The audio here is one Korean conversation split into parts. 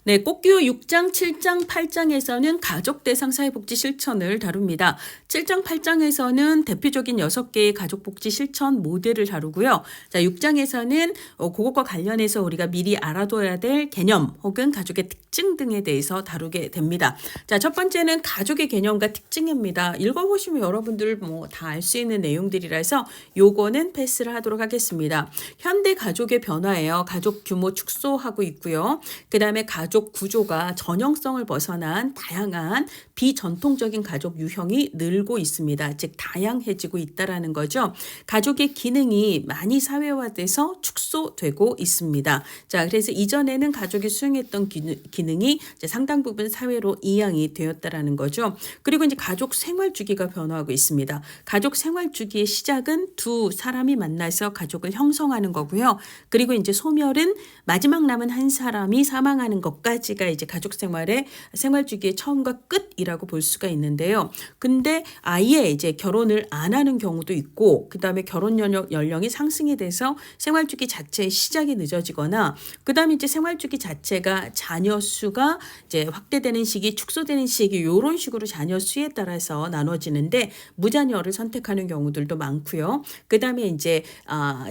네, 꽃기호 6장, 7장, 8장에서는 가족 대상 사회복지 실천을 다룹니다. 7장, 8장에서는 대표적인 6개의 가족복지 실천 모델을 다루고요. 자, 6장에서는 그것과 관련해서 우리가 미리 알아둬야 될 개념 혹은 가족의 특징 등에 대해서 다루게 됩니다. 자, 첫 번째는 가족의 개념과 특징입니다. 읽어보시면 여러분들 뭐 다 알 수 있는 내용들이라서 요거는 패스를 하도록 하겠습니다. 현대 가족의 변화예요. 가족 규모 축소하고 있고요. 그 다음에 가족 구조가 전형성을 벗어난 다양한 비전통적인 가족 유형이 늘고 있습니다. 즉 다양해지고 있다라는 거죠. 가족의 기능이 많이 사회화돼서 축소되고 있습니다. 자, 그래서 이전에는 가족이 수행했던 기능이 이제 상당 부분 사회로 이양이 되었다라는 거죠. 그리고 이제 가족 생활 주기가 변화하고 있습니다. 가족 생활 주기의 시작은 두 사람이 만나서 가족을 형성하는 거고요. 그리고 이제 소멸은 마지막 남은 한 사람이 사망하는 것까지가 이제 가족 생활의 생활 주기의 처음과 끝이라고 볼 수가 있는데요. 근데 아예 이제 결혼을 안 하는 경우도 있고, 그 다음에 결혼 연령이 상승이 돼서 생활 주기 자체의 시작이 늦어지거나, 그 다음에 이제 생활 주기 자체가 자녀 수가 이제 확대되는 시기, 축소되는 시기, 이런 식으로 자녀 수에 따라서 나눠지는데 무자녀를 선택하는 경우들도 많고요. 그 다음에 이제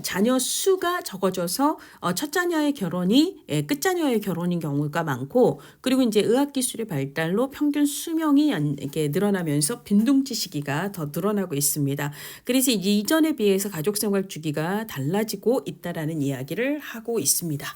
자녀 수가 적어져서 첫 자녀의 결혼이 끝자녀의 결혼인 경우가 많고, 그리고 이제 의학기술의 발달로 평균 수명이 이렇게 늘어나면서 빈둥지 시기가 더 늘어나고 있습니다. 그래서 이전에 비해서 가족생활 주기가 달라지고 있다라는 이야기를 하고 있습니다.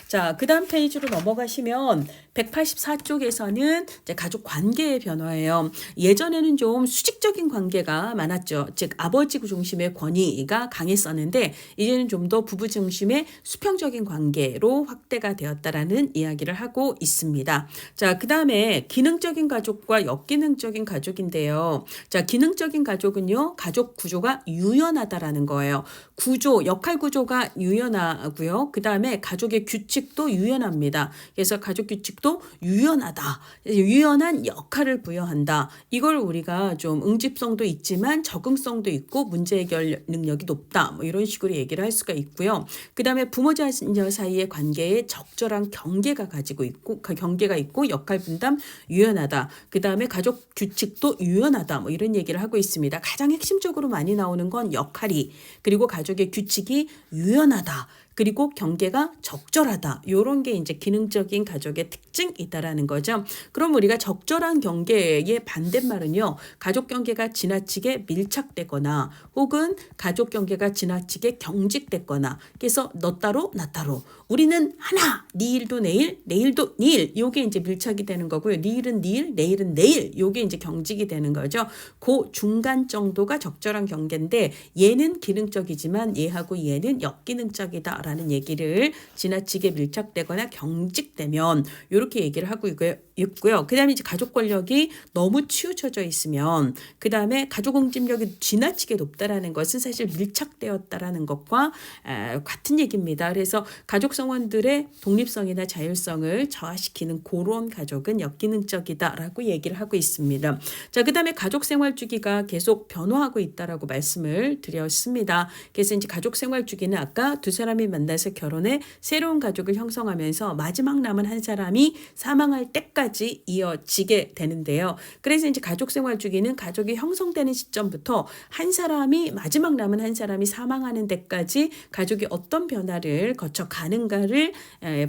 자, 그 다음 페이지로 넘어가시면 184쪽에서는 이제 가족 관계의 변화예요. 예전에는 좀 수직적인 관계가 많았죠. 즉 아버지 중심의 권위가 강했었는데 이제는 좀 더 부부 중심의 수평적인 관계로 확대가 되었다라는 이야기를 하고 있습니다. 자, 그 다음에 기능적인 가족과 역기능적인 가족인데요. 자, 기능적인 가족은요, 가족 구조가 유연하다라는 거예요. 역할 구조가 유연하고요. 그 다음에 가족의 규칙도 유연합니다. 그래서 가족 규칙도 유연하다. 유연한 역할을 부여한다. 이걸 우리가 좀 응집성도 있지만 적응성도 있고 문제 해결 능력이 높다. 뭐 이런 식으로 얘기를 할 수가 있고요. 그 다음에 부모 자녀 사이의 관계에 적절한 경계가 있고 역할 분담 유연하다. 그 다음에 가족 규칙도 유연하다. 뭐 이런 얘기를 하고 있습니다. 가장 핵심적으로 많이 나오는 건 역할이, 그리고 가족의 규칙이 유연하다. 그리고 경계가 적절하다. 이런 게 이제 기능적인 가족의 특징이다라는 거죠. 그럼 우리가 적절한 경계의 반대말은요, 가족 경계가 지나치게 밀착되거나 혹은 가족 경계가 지나치게 경직됐거나, 그래서 너 따로 나 따로, 우리는 하나, 네 일도 내일, 내일도 네 일, 요게 이제 밀착이 되는 거고요. 네 일은 네 일, 내일은 내일, 요게 이제 경직이 되는 거죠. 그 중간 정도가 적절한 경계인데 얘는 기능적이지만 얘하고 얘는 역기능적이다 라는 얘기를, 지나치게 밀착되거나 경직되면 이렇게 얘기를 하고 있고요. 그 다음에 이제 가족 권력이 너무 치우쳐져 있으면, 그 다음에 가족 응집력이 지나치게 높다라는 것은 사실 밀착되었다라는 것과 같은 얘기입니다. 그래서 가족 성원들의 독립성이나 자율성을 저하시키는 그런 가족은 역기능적이다라고 얘기를 하고 있습니다. 자, 그 다음에 가족 생활 주기가 계속 변화하고 있다라고 말씀을 드렸습니다. 그래서 이제 가족 생활 주기는 아까 두 사람이 만나서 결혼해 새로운 가족을 형성하면서 마지막 남은 한 사람이 사망할 때까지 이어지게 되는데요. 그래서 이제 가족 생활 주기는 가족이 형성되는 시점부터 한 사람이, 마지막 남은 한 사람이 사망하는 데까지 가족이 어떤 변화를 거쳐 가는가를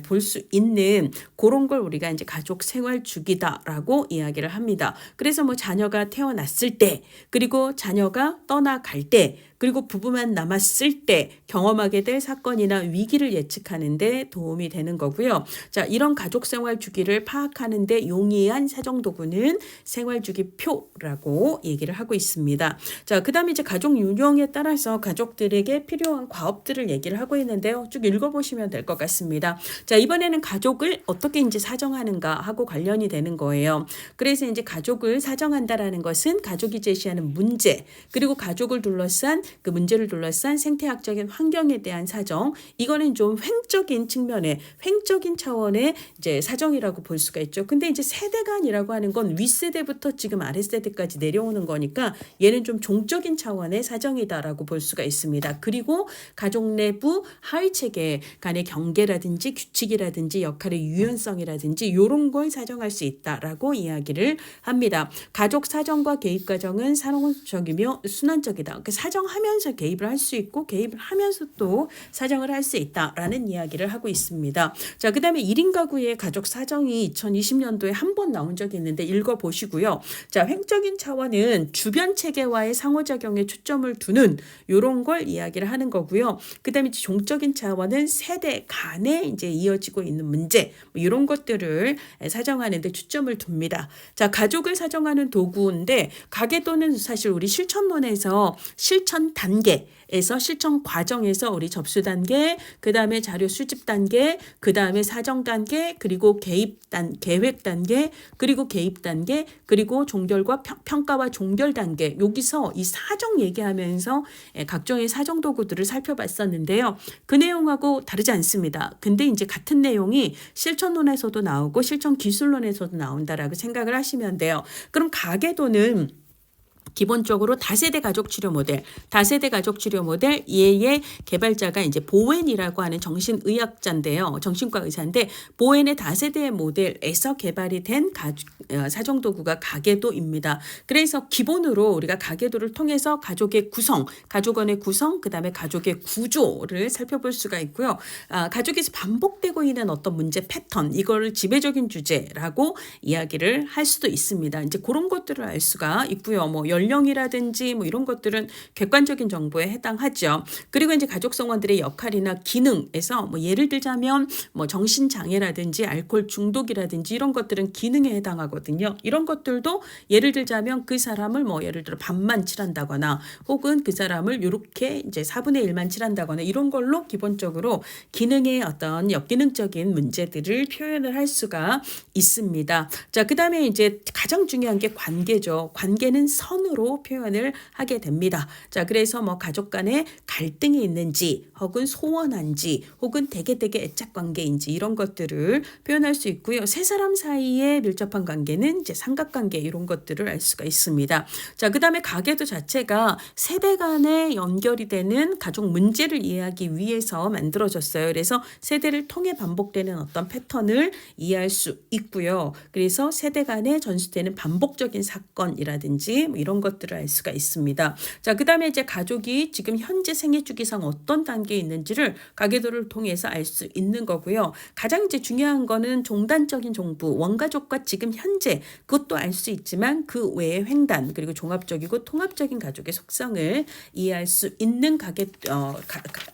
볼 수 있는 그런 걸 우리가 이제 가족 생활 주기다라고 이야기를 합니다. 그래서 뭐 자녀가 태어났을 때, 그리고 자녀가 떠나갈 때, 그리고 부부만 남았을 때 경험하게 될 사건이나 위기를 예측하는 데 도움이 되는 거고요. 자, 이런 가족 생활 주기를 파악하는 데 용이한 사정도구는 생활 주기표라고 얘기를 하고 있습니다. 자, 그다음에 이제 가족 유형에 따라서 가족들에게 필요한 과업들을 얘기를 하고 있는데요. 쭉 읽어보시면 될 것 같습니다. 자, 이번에는 가족을 어떻게 이제 사정하는가 하고 관련이 되는 거예요. 그래서 이제 가족을 사정한다라는 것은 가족이 제시하는 문제, 그리고 가족을 둘러싼 그 문제를 둘러싼 생태학적인 환경에 대한 사정, 이거는 좀 횡적인 측면의 횡적인 차원의 이제 사정이라고 볼 수가 있죠. 근데 이제 세대간이라고 하는 건 윗세대부터 지금 아랫세대까지 내려오는 거니까 얘는 좀 종적인 차원의 사정이다라고 볼 수가 있습니다. 그리고 가족 내부 하위 체계 간의 경계라든지 규칙이라든지 역할의 유연성이라든지 이런 걸 사정할 수 있다라고 이야기를 합니다. 가족 사정과 개입 과정은 상호적이며 순환적이다. 그 사정하면서 개입을 할 수 있고 개입을 하면서 또 사정을 할 수 있다라는 이야기를 하고 있습니다. 자, 그다음에 1인 가구의 가족 사정이 2020년도에 한 번 나온 적이 있는데 읽어보시고요. 자, 횡적인 차원은 주변 체계와의 상호작용에 초점을 두는 이런 걸 이야기를 하는 거고요. 그다음에 종적인 차원은 세대 간에 이제 이어지고 있는 문제 뭐 이런 것들을 사정하는 데 초점을 둡니다. 자, 가족을 사정하는 도구인데 가계도는 사실 우리 실천론에서 실천 단계에서 실천 과정에서 우리 접수 단계, 그다음에 자료 수집 단계, 그다음에 사정 단계, 그리고 계획 단계, 그리고 개입 단계, 그리고 종결과 평가와 종결 단계, 여기서 이 사정 얘기하면서 각종의 사정 도구들을 살펴봤었는데요. 그 내용하고 다르지 않습니다. 근데 이제 같은 내용이 실천론에서도 나오고 실천 기술론에서도 나온다라고 생각을 하시면 돼요. 그럼 가계도는 기본적으로 다세대 가족 치료 모델, 얘의 개발자가 이제 보웬이라고 하는 정신의학자인데요. 정신과 의사인데 보웬의 다세대 모델에서 개발이 된 사정도구가 가계도입니다. 그래서 기본으로 우리가 가계도를 통해서 가족의 구성, 가족원의 구성, 그다음에 가족의 구조를 살펴볼 수가 있고요. 가족에서 반복되고 있는 어떤 문제 패턴, 이거를 지배적인 주제라고 이야기를 할 수도 있습니다. 이제 그런 것들을 알 수가 있고요. 뭐 연령이라든지 뭐 이런 것들은 객관적인 정보에 해당하죠. 그리고 이제 가족 성원들의 역할이나 기능에서 뭐 예를 들자면 뭐 정신장애라든지 알코올 중독이라든지 이런 것들은 기능에 해당하거든요. 이런 것들도 예를 들자면 그 사람을 뭐 예를 들어 반만 칠한다거나 혹은 그 사람을 이렇게 이제 4분의 1만 칠한다거나 이런 걸로 기본적으로 기능의 어떤 역기능적인 문제들을 표현을 할 수가 있습니다. 자, 그다음에 이제 가장 중요한 게 관계죠. 관계는 선으로 표현을 하게 됩니다. 자, 그래서 뭐 가족 간에 갈등이 있는지 혹은 소원한지 혹은 되게 애착 관계인지 이런 것들을 표현할 수 있고요. 세 사람 사이에 밀접한 관계는 이제 삼각관계 이런 것들을 알 수가 있습니다. 자, 그다음에 가계도 자체가 세대 간에 연결이 되는 가족 문제를 이해하기 위해서 만들어졌어요. 그래서 세대를 통해 반복되는 어떤 패턴을 이해할 수 있고요. 그래서 세대 간에 전수되는 반복적인 사건이라든지 뭐 이런 것들을 알 수가 있습니다. 자, 그다음에 이제 가족이 지금 현재 생애 주기상 어떤 단계에 있는지를 가계도를 통해서 알 수 있는 거고요. 가장 이제 중요한 거는 종단적인 정부, 원가족과 지금 현재 그것도 알 수 있지만 그 외의 횡단 그리고 종합적이고 통합적인 가족의 속성을 이해할 수 있는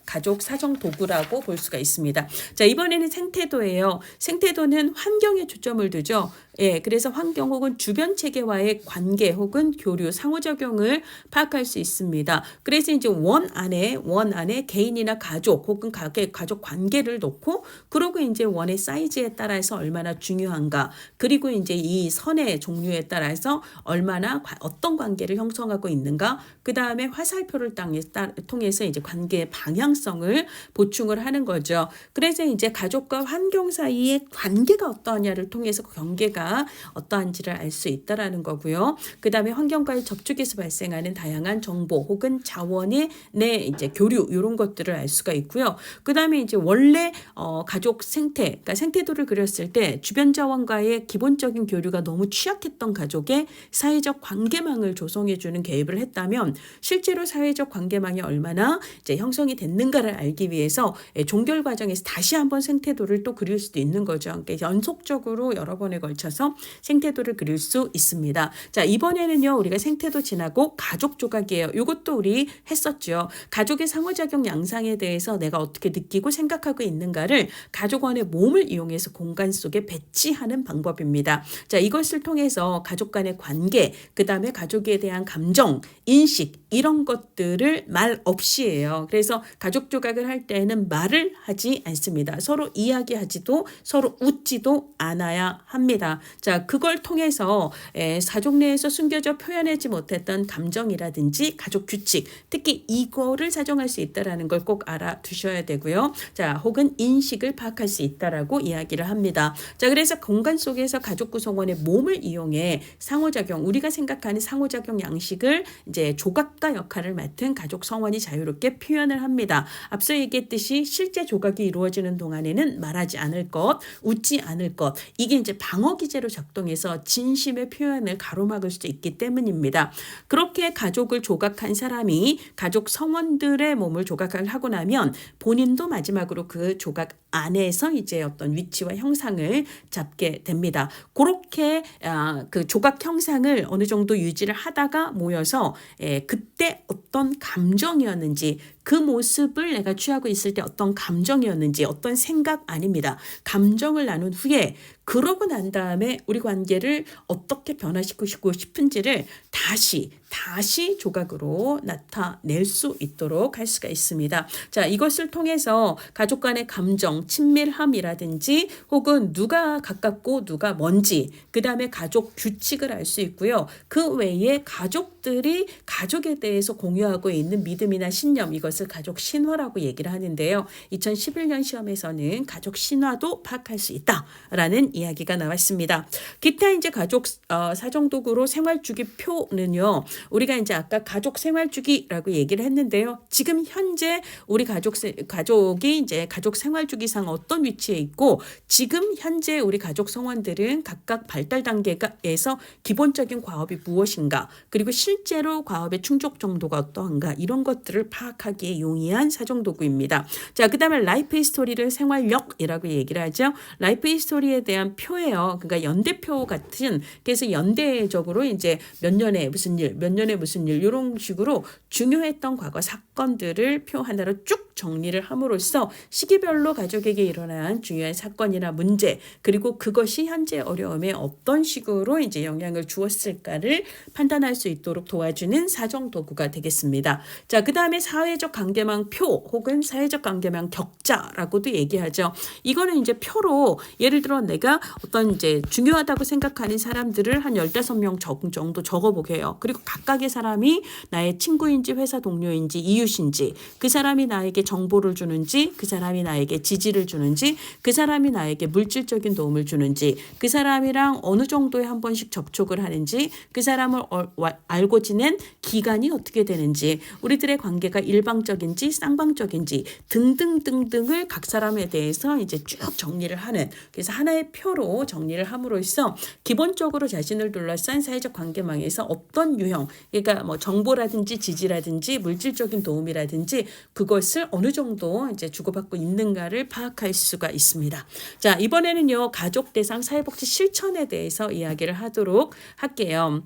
가족 사정 도구라고 볼 수가 있습니다. 자, 이번에는 생태도예요. 생태도는 환경에 초점을 두죠. 예, 그래서 환경 혹은 주변 체계와의 관계 혹은 교류, 상호작용을 파악할 수 있습니다. 그래서 이제 원 안에 개인이나 가족 혹은 가족 관계를 놓고 그러고 이제 원의 사이즈에 따라서 얼마나 중요한가, 그리고 이제 이 선의 종류에 따라서 얼마나 어떤 관계를 형성하고 있는가, 그 다음에 화살표를 통해서 이제 관계의 방향성을 보충을 하는 거죠. 그래서 이제 가족과 환경 사이의 관계가 어떠하냐를 통해서 그 경계가 어떠한지를 알 수 있다라는 거고요. 그 다음에 환경과의 접촉에서 발생하는 다양한 정보 혹은 자원의 이제 교류 이런 것들을 알 수가 있고요. 그 다음에 이제 원래 가족 그러니까 생태도를 그렸을 때 주변 자원과의 기본적인 교류가 너무 취약했던 가족의 사회적 관계망을 조성해주는 개입을 했다면 실제로 사회적 관계망이 얼마나 이제 형성이 됐는가를 알기 위해서 종결 과정에서 다시 한번 생태도를 또 그릴 수도 있는 거죠. 그러니까 연속적으로 여러 번에 걸쳐서 생태도를 그릴 수 있습니다. 자, 이번에는요 우리가 생태도 지나고 가족 조각이에요. 이것도 우리 했었죠. 가족의 상호작용 양상에 대해서 내가 어떻게 느끼고 생각하고 있는가를 가족원의 몸을 이용해서 공간 속에 배치하는 방법입니다. 자, 이것을 통해서 가족 간의 관계, 그 다음에 가족에 대한 감정, 인식 이런 것들을 말 없이 해요. 그래서 가족 조각을 할 때는 말을 하지 않습니다. 서로 이야기하지도 서로 웃지도 않아야 합니다. 자, 그걸 통해서 가족 내에서 숨겨져 표현하지 못했던 감정이라든지 가족 규칙, 특히 이거를 사정할 수 있다라는 걸 꼭 알아두셔야 되고요. 자, 혹은 인식을 파악할 수 있다라고 이야기를 합니다. 자, 그래서 공간 속에서 가족 구성원의 몸을 이용해 상호작용, 우리가 생각하는 상호작용 양식을 이제 조각가 역할을 맡은 가족 성원이 자유롭게 표현을 합니다. 앞서 얘기했듯이 실제 조각이 이루어지는 동안에는 말하지 않을 것, 웃지 않을 것, 이게 이제 방어 기제로 작동해서 진심의 표현을 가로막을 수 있기 때문입니다. 그렇게 가족을 조각한 사람이 가족 성원들의 몸을 조각을 하고 나면 본인도 마지막으로 그 조각 안에서 이제 어떤 위치와 형상을 잡게 됩니다. 그렇게 그 조각 형상을 어느 정도 유지를 하다가 모여서 그때 어떤 감정이었는지, 그 모습을 내가 취하고 있을 때 어떤 감정이었는지, 어떤 생각 아닙니다. 감정을 나눈 후에 그러고 난 다음에 우리 관계를 어떻게 변화시키고 싶은지를 다시 조각으로 나타낼 수 있도록 할 수가 있습니다. 자, 이것을 통해서 가족 간의 감정, 친밀함이라든지 혹은 누가 가깝고 누가 먼지, 그 다음에 가족 규칙을 알 수 있고요. 그 외에 가족들이 가족에 대해서 공유하고 있는 믿음이나 신념, 이것을 가족 신화라고 얘기를 하는데요. 2011년 시험에서는 가족 신화도 파악할 수 있다라는 이야기가 나왔습니다. 기타 이제 가족 사정도구로 생활주기표는요. 우리가 이제 아까 가족 생활주기라고 얘기를 했는데요. 지금 현재 우리 가족이 이제 가족 생활주기상 어떤 위치에 있고, 지금 현재 우리 가족 성원들은 각각 발달 단계에서 기본적인 과업이 무엇인가, 그리고 실제로 과업의 충족 정도가 어떠한가, 이런 것들을 파악하기에 용이한 사정도구입니다. 자, 그 다음에 라이프 히스토리를 생활력이라고 얘기를 하죠. 라이프 히스토리에 대한 표예요. 그러니까 연대표 같은, 그래서 연대적으로 이제 몇 년에 무슨 일, 몇 년에 무슨 일, 이런 식으로 중요했던 과거 사건들을 표 하나로 쭉 정리를 함으로써 시기별로 가족에게 일어난 중요한 사건이나 문제, 그리고 그것이 현재 어려움에 어떤 식으로 이제 영향을 주었을까를 판단할 수 있도록 도와주는 사정 도구가 되겠습니다. 자, 그 다음에 사회적 관계망 표 혹은 사회적 관계망 격자라고도 얘기하죠. 이거는 이제 표로, 예를 들어 내가 어떤 이제 중요하다고 생각하는 사람들을 한 15명 정도 적어보게 해요. 그리고 각각의 사람이 나의 친구인지 회사 동료인지 이웃인지, 그 사람이 나에게 정보를 주는지, 그 사람이 나에게 지지를 주는지, 그 사람이 나에게 물질적인 도움을 주는지, 그 사람이랑 어느 정도에 한 번씩 접촉을 하는지, 그 사람을 알고 지낸 기간이 어떻게 되는지, 우리들의 관계가 일방적인지 쌍방적인지 등등등등을 각 사람에 대해서 이제 쭉 정리를 하는, 그래서 하나의 표로 정리를 함으로써 기본적으로 자신을 둘러싼 사회적 관계망에서 어떤 유형, 그러니까 뭐 정보라든지 지지라든지 물질적인 도움이라든지 그것을 어느 정도 이제 주고받고 있는가를 파악할 수가 있습니다. 자, 이번에는요, 가족 대상 사회복지 실천에 대해서 이야기를 하도록 할게요.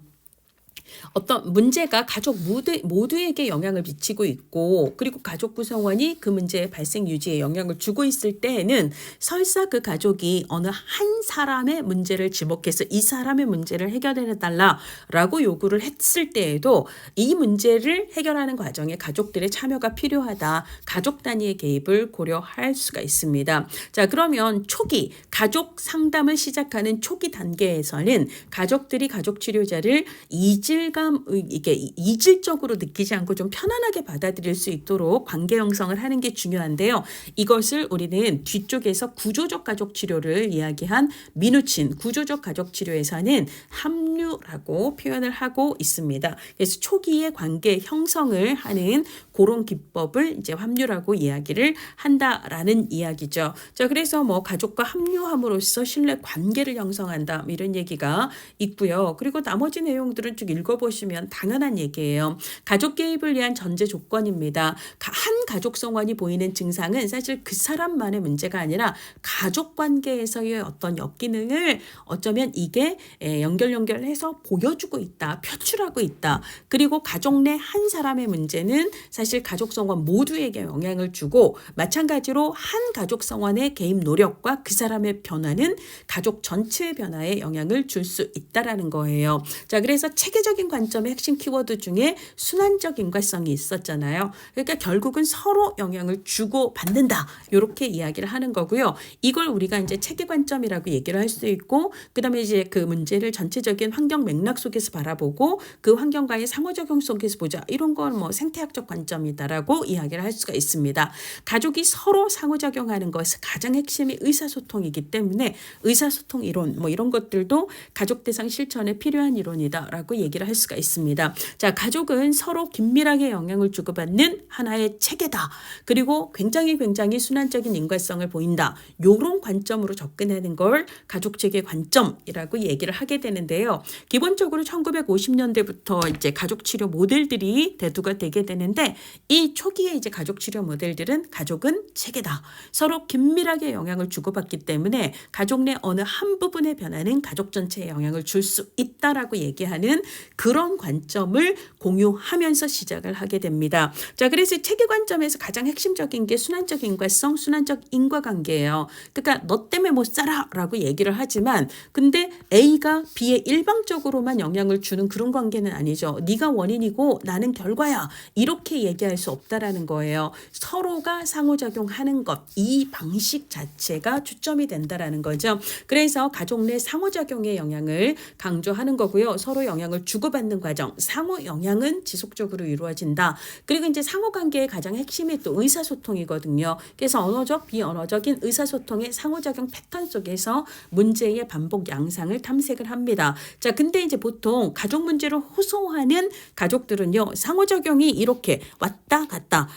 어떤 문제가 가족 모두에게 영향을 미치고 있고, 그리고 가족 구성원이 그 문제의 발생 유지에 영향을 주고 있을 때에는 설사 그 가족이 어느 한 사람의 문제를 지목해서 이 사람의 문제를 해결해 달라라고 요구를 했을 때에도 이 문제를 해결하는 과정에 가족들의 참여가 필요하다, 가족 단위의 개입을 고려할 수가 있습니다. 자, 그러면 초기 가족 상담을 시작하는 초기 단계에서는 가족들이 가족 치료자를 이게 이질적으로 느끼지 않고 좀 편안하게 받아들일 수 있도록 관계 형성을 하는 게 중요한데요. 이것을 우리는 뒤쪽에서 구조적 가족 치료를 이야기한 민우친 구조적 가족 치료에서는 합류라고 표현을 하고 있습니다. 그래서 초기에 관계 형성을 하는 그런 기법을 이제 합류라고 이야기를 한다라는 이야기죠. 자, 그래서 뭐 가족과 합류함으로써 신뢰 관계를 형성한다, 이런 얘기가 있고요. 그리고 나머지 내용들은 쭉 읽어보시면 당연한 얘기예요. 가족 개입을 위한 전제 조건입니다. 한 가족 성원이 보이는 증상은 사실 그 사람만의 문제가 아니라 가족 관계에서의 어떤 역기능을 어쩌면 이게 연결해서 보여주고 있다, 표출하고 있다. 그리고 가족 내 한 사람의 문제는 사실 가족 성원 모두에게 영향을 주고, 마찬가지로 한 가족 성원의 개입 노력과 그 사람의 변화는 가족 전체의 변화에 영향을 줄 수 있다라는 거예요. 자, 그래서 책에 체계적인 관점의 핵심 키워드 중에 순환적 인과성이 있었잖아요. 그러니까 결국은 서로 영향을 주고 받는다. 이렇게 이야기를 하는 거고요. 이걸 우리가 이제 체계 관점이라고 얘기를 할 수 있고, 그다음에 이제 그 문제를 전체적인 환경 맥락 속에서 바라보고 그 환경과의 상호작용 속에서 보자. 이런 걸 뭐 생태학적 관점이다라고 이야기를 할 수가 있습니다. 가족이 서로 상호작용하는 것은 가장 핵심이 의사소통이기 때문에 의사소통 이론 뭐 이런 것들도 가족 대상 실천에 필요한 이론이다라고 얘기를 할 수가 있습니다. 자, 가족은 서로 긴밀하게 영향을 주고받는 하나의 체계다. 그리고 굉장히 순환적인 인과성을 보인다. 이런 관점으로 접근하는 걸 가족체계 관점이라고 얘기를 하게 되는데요. 기본적으로 1950년대부터 이제 가족치료 모델들이 대두가 되게 되는데, 이 초기에 이제 가족치료 모델들은 가족은 체계다. 서로 긴밀하게 영향을 주고받기 때문에 가족 내 어느 한 부분의 변화는 가족 전체에 영향을 줄 수 있다라고 얘기하는 그런 관점을 공유하면서 시작을 하게 됩니다. 자, 그래서 체계 관점에서 가장 핵심적인 게 순환적 인과성, 순환적 인과관계예요. 그러니까 너 때문에 못 살아라고 얘기를 하지만 근데 A가 B에 일방적으로만 영향을 주는 그런 관계는 아니죠. 네가 원인이고 나는 결과야. 이렇게 얘기할 수 없다라는 거예요. 서로가 상호작용하는 것, 이 방식 자체가 초점이 된다라는 거죠. 그래서 가족 내 상호작용의 영향을 강조하는 거고요. 서로 영향을 주고받는 과정, 상호 영향은 지속적으로 이루어진다. 그리고 이제 상호관계의 가장 핵심이 또 의사소통이거든요. 그래서 언어적, 비언어적인 의사소통의 상호작용 패턴 속에서 문제의 반복 양상을 탐색을 합니다. 자, 근데 이제 보통 가족 문제를 호소하는 가족들은요, 상호작용이 이렇게 왔다 갔다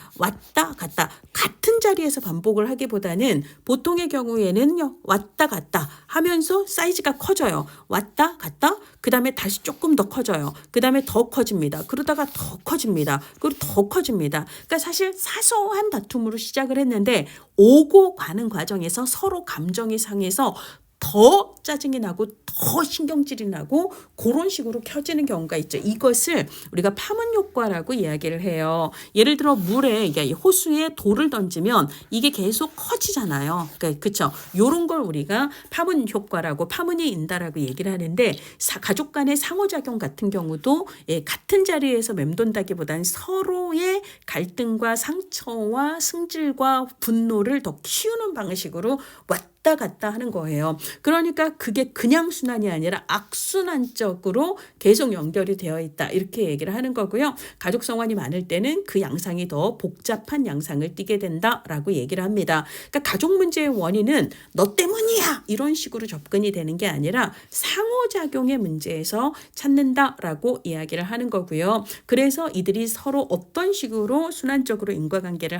같은 자리에서 반복을 하기보다는 보통의 경우에는요, 왔다 갔다 하면서 사이즈가 커져요. 왔다 갔다, 그 다음에 다시 조금 더 커져요. 그 다음에 더 커집니다. 그러다가 더 커집니다. 그리고 더 커집니다. 그러니까 사실 사소한 다툼으로 시작을 했는데 오고 가는 과정에서 서로 감정이 상해서 더 짜증이 나고 더 신경질이 나고 그런 식으로 켜지는 경우가 있죠. 이것을 우리가 파문 효과라고 이야기를 해요. 예를 들어 물에, 호수에 돌을 던지면 이게 계속 커지잖아요. 그러니까 그렇죠. 이런 걸 우리가 파문 효과라고, 파문이 인다라고 얘기를 하는데, 가족 간의 상호작용 같은 경우도 같은 자리에서 맴돈다기보다는 서로의 갈등과 상처와 승질과 분노를 더 키우는 방식으로 왔다 갔다 하는 거예요. 그러니까 그게 그냥 순환이 아니라 악순환적으로 계속 연결이 되어 있다. 이렇게 얘기를 하는 거고요. 가족 성환이 많을 때는 그 양상이 더 복잡한 양상을 띠게 된다라고 얘기를 합니다. 그러니까 가족 문제의 원인은 너 때문이야! 이런 식으로 접근이 되는 게 아니라 상호작용의 문제에서 찾는다라고 이야기를 하는 거고요. 그래서 이들이 서로 어떤 식으로 순환적으로 인과관계를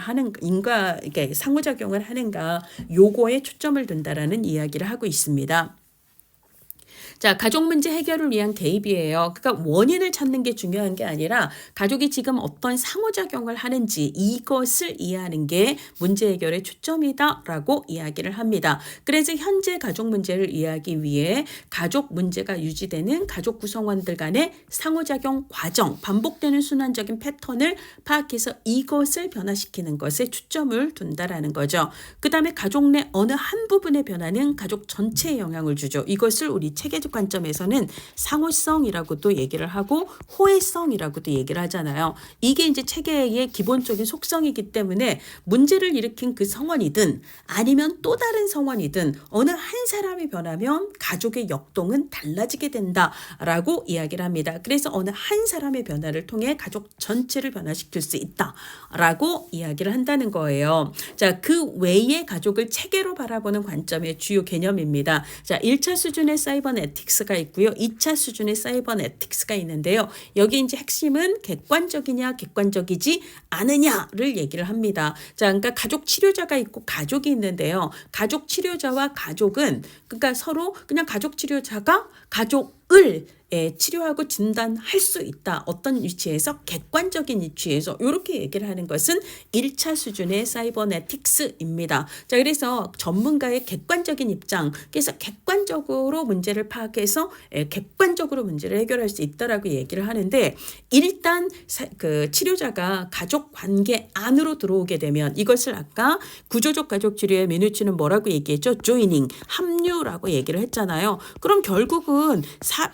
이게 상호작용을 하는가, 요거에 초점을 둔다라는 이야기를 하고 있습니다. 자, 가족 문제 해결을 위한 개입이에요. 그러니까 원인을 찾는 게 중요한 게 아니라 가족이 지금 어떤 상호작용을 하는지 이것을 이해하는 게 문제 해결의 초점이다라고 이야기를 합니다. 그래서 현재 가족 문제를 이해하기 위해 가족 문제가 유지되는 가족 구성원들 간의 상호작용 과정, 반복되는 순환적인 패턴을 파악해서 이것을 변화시키는 것에 초점을 둔다라는 거죠. 그 다음에 가족 내 어느 한 부분의 변화는 가족 전체에 영향을 주죠. 이것을 우리 체계적 관점에서는 상호성이라고도 얘기를 하고 호혜성이라고도 얘기를 하잖아요. 이게 이제 체계의 기본적인 속성이기 때문에 문제를 일으킨 그 성원이든 아니면 또 다른 성원이든 어느 한 사람이 변하면 가족의 역동은 달라지게 된다라고 이야기를 합니다. 그래서 어느 한 사람의 변화를 통해 가족 전체를 변화시킬 수 있다라고 이야기를 한다는 거예요. 자, 그 외의 가족을 체계로 바라보는 관점의 주요 개념입니다. 자, 1차 수준의 사이버네틱스가 있고요. 2차 수준의 사이버네틱스가 있는데요. 여기 이제 핵심은 객관적이냐 객관적이지 않으냐를 얘기를 합니다. 자, 그러니까 가족 치료자가 있고 가족이 있는데요. 가족 치료자와 가족은 그러니까 서로 그냥 가족 치료자가 가족을 치료하고 진단할 수 있다. 어떤 위치에서? 객관적인 위치에서. 이렇게 얘기를 하는 것은 1차 수준의 사이버네틱스입니다. 자, 그래서 전문가의 객관적인 입장, 그래서 객관적으로 문제를 파악해서 객관적으로 문제를 해결할 수 있다라고 얘기를 하는데, 일단 그 치료자가 가족 관계 안으로 들어오게 되면 이것을 아까 구조적 가족 치료의 미누치는 뭐라고 얘기했죠? 조이닝, 합류라고 얘기를 했잖아요. 그럼 결국은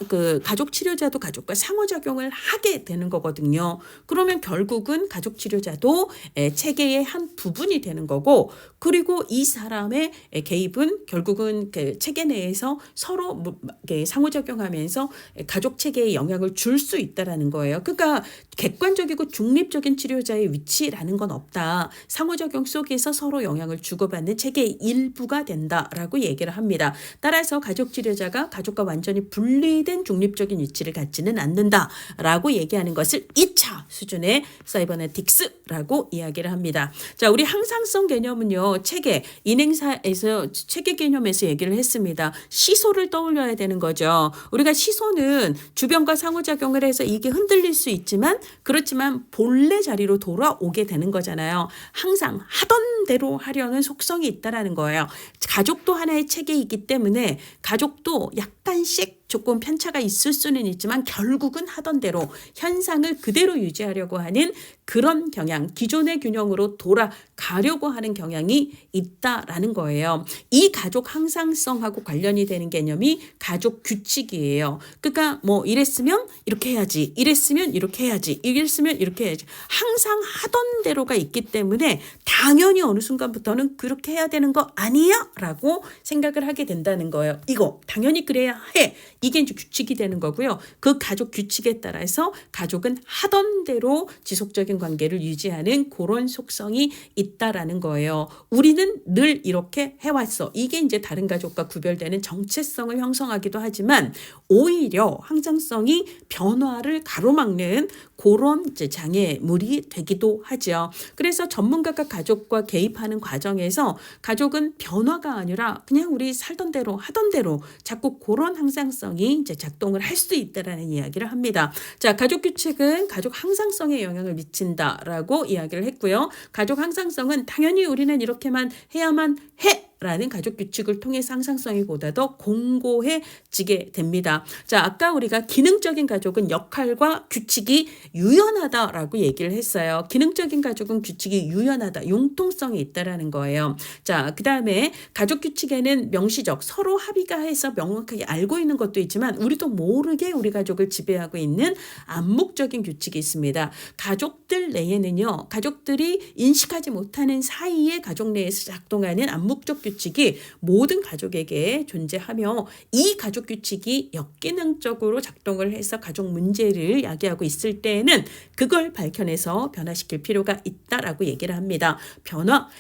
그 가족 치료자도 가족과 상호작용을 하게 되는 거거든요. 그러면 결국은 가족 치료자도 체계의 한 부분이 되는 거고, 그리고 이 사람의 개입은 결국은 그 체계 내에서 서로 상호작용하면서 가족 체계에 영향을 줄 수 있다라는 거예요. 그러니까 객관적이고 중립적인 치료자의 위치라는 건 없다. 상호작용 속에서 서로 영향을 주고받는 체계의 일부가 된다라고 얘기를 합니다. 따라서 가족 치료자가 가족과 완전히 분리된 중립적인 위치를 갖지는 않는다라고 얘기하는 것을 2차 수준의 사이버네틱스라고 이야기를 합니다. 자, 우리 항상성 개념은요, 체계, 인행사에서 체계 개념에서 얘기를 했습니다. 시소를 떠올려야 되는 거죠. 우리가 시소는 주변과 상호작용을 해서 이게 흔들릴 수 있지만, 그렇지만 본래 자리로 돌아오게 되는 거잖아요. 항상 하던 대로 하려는 속성이 있다라는 거예요. 가족도 하나의 체계이기 때문에 가족도 약간씩 조금 편차가 있을 수는 있지만 결국은 하던 대로 현상을 그대로 유지하려고 하는 그런 경향, 기존의 균형으로 돌아가려고 하는 경향이 있다라는 거예요. 이 가족 항상성하고 관련이 되는 개념이 가족 규칙이에요. 그러니까 뭐 이랬으면 이렇게 해야지, 이랬으면 이렇게 해야지, 이랬으면 이렇게 해야지. 항상 하던 대로가 있기 때문에 당연히 어느 순간부터는 그렇게 해야 되는 거 아니야? 라고 생각을 하게 된다는 거예요. 이거 당연히 그래야 해. 이게 이제 규칙이 되는 거고요. 그 가족 규칙에 따라서 가족은 하던 대로 지속적인 관계를 유지하는 그런 속성이 있다라는 거예요. 우리는 늘 이렇게 해왔어. 이게 이제 다른 가족과 구별되는 정체성을 형성하기도 하지만 오히려 항상성이 변화를 가로막는 그런 이제 장애물이 되기도 하죠. 그래서 전문가가 가족과 개입하는 과정에서 가족은 변화가 아니라 그냥 우리 살던 대로 하던 대로 자꾸 그런 항상성이 이제 작동을 할 수 있다라는 이야기를 합니다. 자, 가족 규칙은 가족 항상성에 영향을 미친다라고 이야기를 했고요. 가족 항상성은 당연히 우리는 이렇게만 해야만 해! 라는 가족 규칙을 통해서 항상성이 보다 더 공고해지게 됩니다. 자, 아까 우리가 기능적인 가족은 역할과 규칙이 유연하다라고 얘기를 했어요. 기능적인 가족은 규칙이 유연하다, 융통성이 있다라는 거예요. 자, 그 다음에 가족 규칙에는 명시적, 서로 합의가 해서 명확하게 알고 있는 것도 있지만 우리도 모르게 우리 가족을 지배하고 있는 암묵적인 규칙이 있습니다. 가족들 내에는요, 가족들이 인식하지 못하는 사이에 가족 내에서 작동하는 암묵적 규칙이 모든 가족에게 존재하며 이 가족 규칙이 역기능적으로 작동을 해서 가족 문제를 야기하고 있을 때에는 그걸 밝혀내서 변화시킬 필요가 있다라고 얘기를 합니다.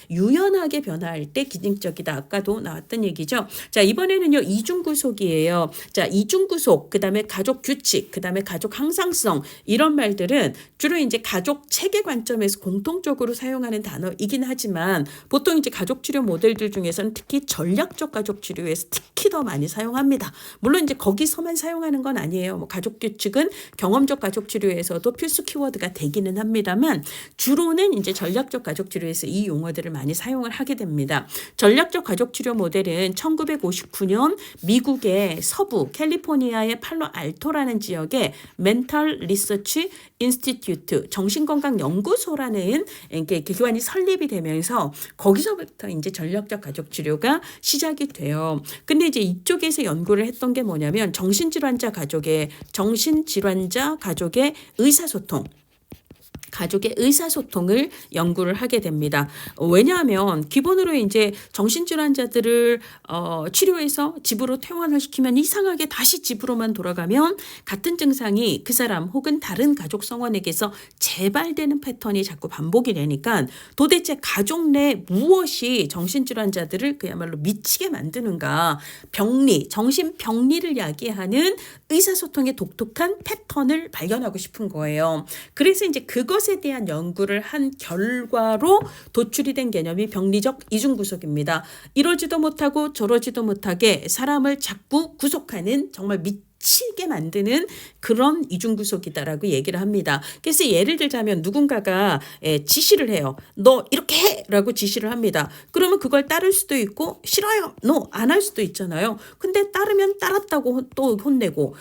유연하게 변화할 때 기능적이다. 아까도 나왔던 얘기죠. 자, 이번에는요, 이중구속이에요. 자, 이중구속, 그 다음에 가족 규칙, 그 다음에 가족 항상성, 이런 말들은 주로 이제 가족 체계 관점에서 공통적으로 사용하는 단어이긴 하지만 보통 이제 가족 치료 모델들 중에서는 특히 전략적 가족 치료에서 특히 더 많이 사용합니다. 물론 이제 거기서만 사용하는 건 아니에요. 뭐 가족 규칙은 경험적 가족 치료에서도 필수 키워드가 되기는 합니다만 주로는 이제 전략적 가족 치료에서 이 용어들을 많이 사용을 하게 됩니다. 전략적 가족 치료 모델은 1959년 미국의 서부 캘리포니아의 팔로 알토라는 지역에 멘탈 리서치 인스티튜트 정신건강연구소라는 기관이 설립이 되면서 거기서부터 이제 전략적 가족 치료가 시작이 돼요. 근데 이제 이쪽에서 연구를 했던 게 뭐냐면 정신질환자 가족의 의사소통을 연구를 하게 됩니다. 왜냐하면 기본으로 이제 정신질환자들을 치료해서 집으로 퇴원을 시키면 이상하게 다시 집으로만 돌아가면 같은 증상이 그 사람 혹은 다른 가족 성원에게서 재발되는 패턴이 자꾸 반복이 되니까 도대체 가족 내 무엇이 정신질환자들을 그야말로 미치게 만드는가, 정신병리를 야기하는 의사소통의 독특한 패턴을 발견하고 싶은 거예요. 그래서 이제 그것에 대한 연구를 한 결과로 도출이 된 개념이 병리적 이중구속입니다. 이러지도 못하고 저러지도 못하게 사람을 자꾸 구속하는 정말 미치게 만드는 그런 이중구속이다라고 얘기를 합니다. 그래서 예를 들자면 누군가가 지시를 해요. 너 이렇게 해! 라고 지시를 합니다. 그러면 그걸 따를 수도 있고 싫어요! 너 안 할 수도 있잖아요. 근데 따르면 따랐다고 또 혼내고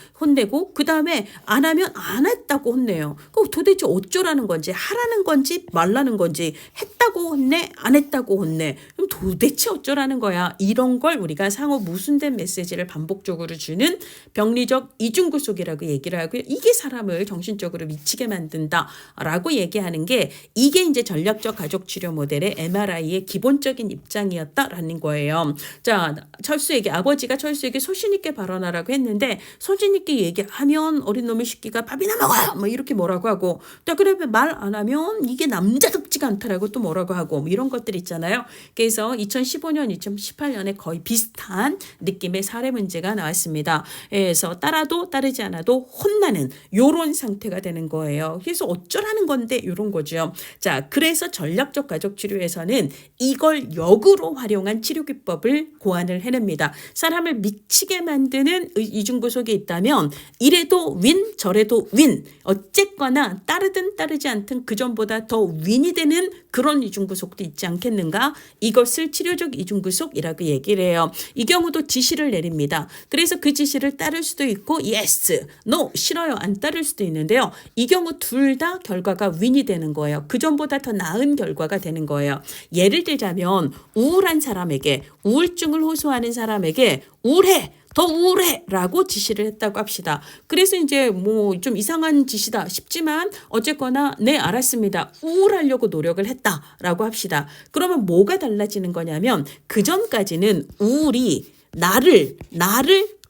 그 다음에 안 하면 안 했다고 혼내요. 그럼 도대체 어쩌라는 건지, 하라는 건지 말라는 건지, 했다고 혼내 안 했다고 혼내. 그럼 도대체 어쩌라는 거야. 이런 걸 우리가 상호 모순된 메시지를 반복적으로 주는 병리적 대피적 이중구속이라고 얘기를 하고요. 이게 사람을 정신적으로 미치게 만든다라고 얘기하는 게 이게 이제 전략적 가족 치료 모델의 MRI의 기본적인 입장이었다라는 거예요. 자, 철수에게 아버지가 철수에게 소신 있게 발언하라고 했는데 소신 있게 얘기하면 어린 놈의 새끼가 밥이나 먹어요. 뭐 이렇게 뭐라고 하고 또 그러면 말 안 하면 이게 남자답지가 않다라고 또 뭐라고 하고 뭐 이런 것들 있잖아요. 그래서 2015년, 2018년에 거의 비슷한 느낌의 사례 문제가 나왔습니다. 그래서 따라도 따르지 않아도 혼나는 요런 상태가 되는 거예요. 그래서 어쩌라는 건데 요런 거죠. 자, 그래서 전략적 가족 치료에서는 이걸 역으로 활용한 치료 기법을 고안을 해냅니다. 사람을 미치게 만드는 이중구속이 있다면 이래도 윈 저래도 윈 어쨌거나 따르든 따르지 않든 그전보다 더 윈이 되는 그런 이중구속도 있지 않겠는가? 이것을 치료적 이중구속이라고 얘기를 해요. 이 경우도 지시를 내립니다. 그래서 그 지시를 따를 수도 있고 yes, no, 싫어요, 안 따를 수도 있는데요. 이 경우 둘 다 결과가 윈이 되는 거예요. 그전보다 더 나은 결과가 되는 거예요. 예를 들자면 우울한 사람에게 우울증을 호소하는 사람에게 우울해 더 우울해라고 지시를 했다고 합시다. 그래서 이제 뭐 좀 이상한 지시다 싶지만 어쨌거나 네 알았습니다. 우울하려고 노력을 했다라고 합시다. 그러면 뭐가 달라지는 거냐면 그전까지는 우울이 나를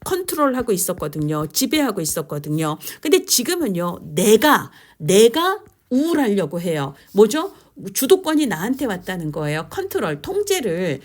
컨트롤하고 있었거든요. 지배하고 있었거든요. 근데 지금은요. 내가 우울하려고 해요. 뭐죠? 주도권이 나한테 왔다는 거예요. 컨트롤, 통제를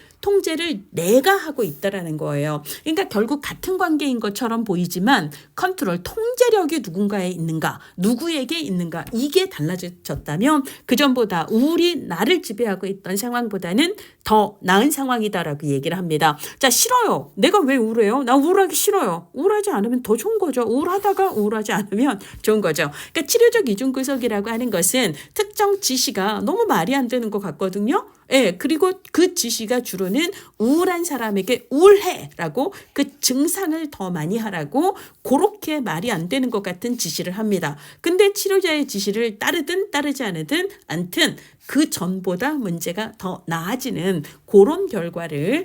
내가 하고 있다라는 거예요. 그러니까 결국 같은 관계인 것처럼 보이지만 컨트롤, 통제력이 누군가에 있는가, 누구에게 있는가 이게 달라졌다면 그전보다 우울이 나를 지배하고 있던 상황보다는 더 나은 상황이다라고 얘기를 합니다. 자, 싫어요. 내가 왜 우울해요? 나 우울하기 싫어요. 우울하지 않으면 더 좋은 거죠. 우울하다가 우울하지 않으면 좋은 거죠. 그러니까 치료적 이중구속이라고 하는 것은 특정 지시가 너무 말이 안 되는 것 같거든요. 예, 그리고 그 지시가 주로는 우울한 사람에게 우울해라고 그 증상을 더 많이 하라고 그렇게 말이 안 되는 것 같은 지시를 합니다. 근데 치료자의 지시를 따르든 따르지 않든 그 전보다 문제가 더 나아지는 그런 결과를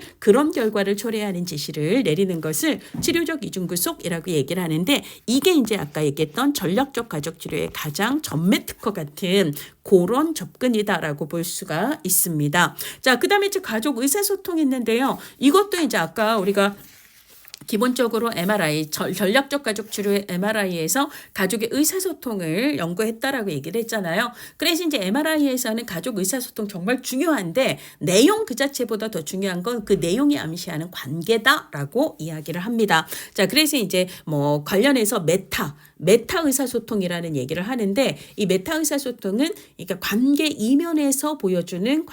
초래하는 지시를 내리는 것을 치료적 이중구속이라고 얘기를 하는데 이게 이제 아까 얘기했던 전략적 가족치료의 가장 전매 특허 같은 그런 접근이다라고 볼 수가 있습니다. 자, 그다음에 이제 가족 의사소통이 있는데요. 이것도 이제 아까 우리가 기본적으로 MRI, 전략적 가족 치료의 MRI에서 가족의 의사소통을 연구했다라고 얘기를 했잖아요. 그래서 이제 MRI에서는 가족 의사소통 정말 중요한데 내용 그 자체보다 더 중요한 건 그 내용이 암시하는 관계다라고 이야기를 합니다. 자, 그래서 이제 뭐 관련해서 메타 의사소통이라는 얘기를 하는데 이 메타 의사소통은 그러니까 관계 이면에서 보여주는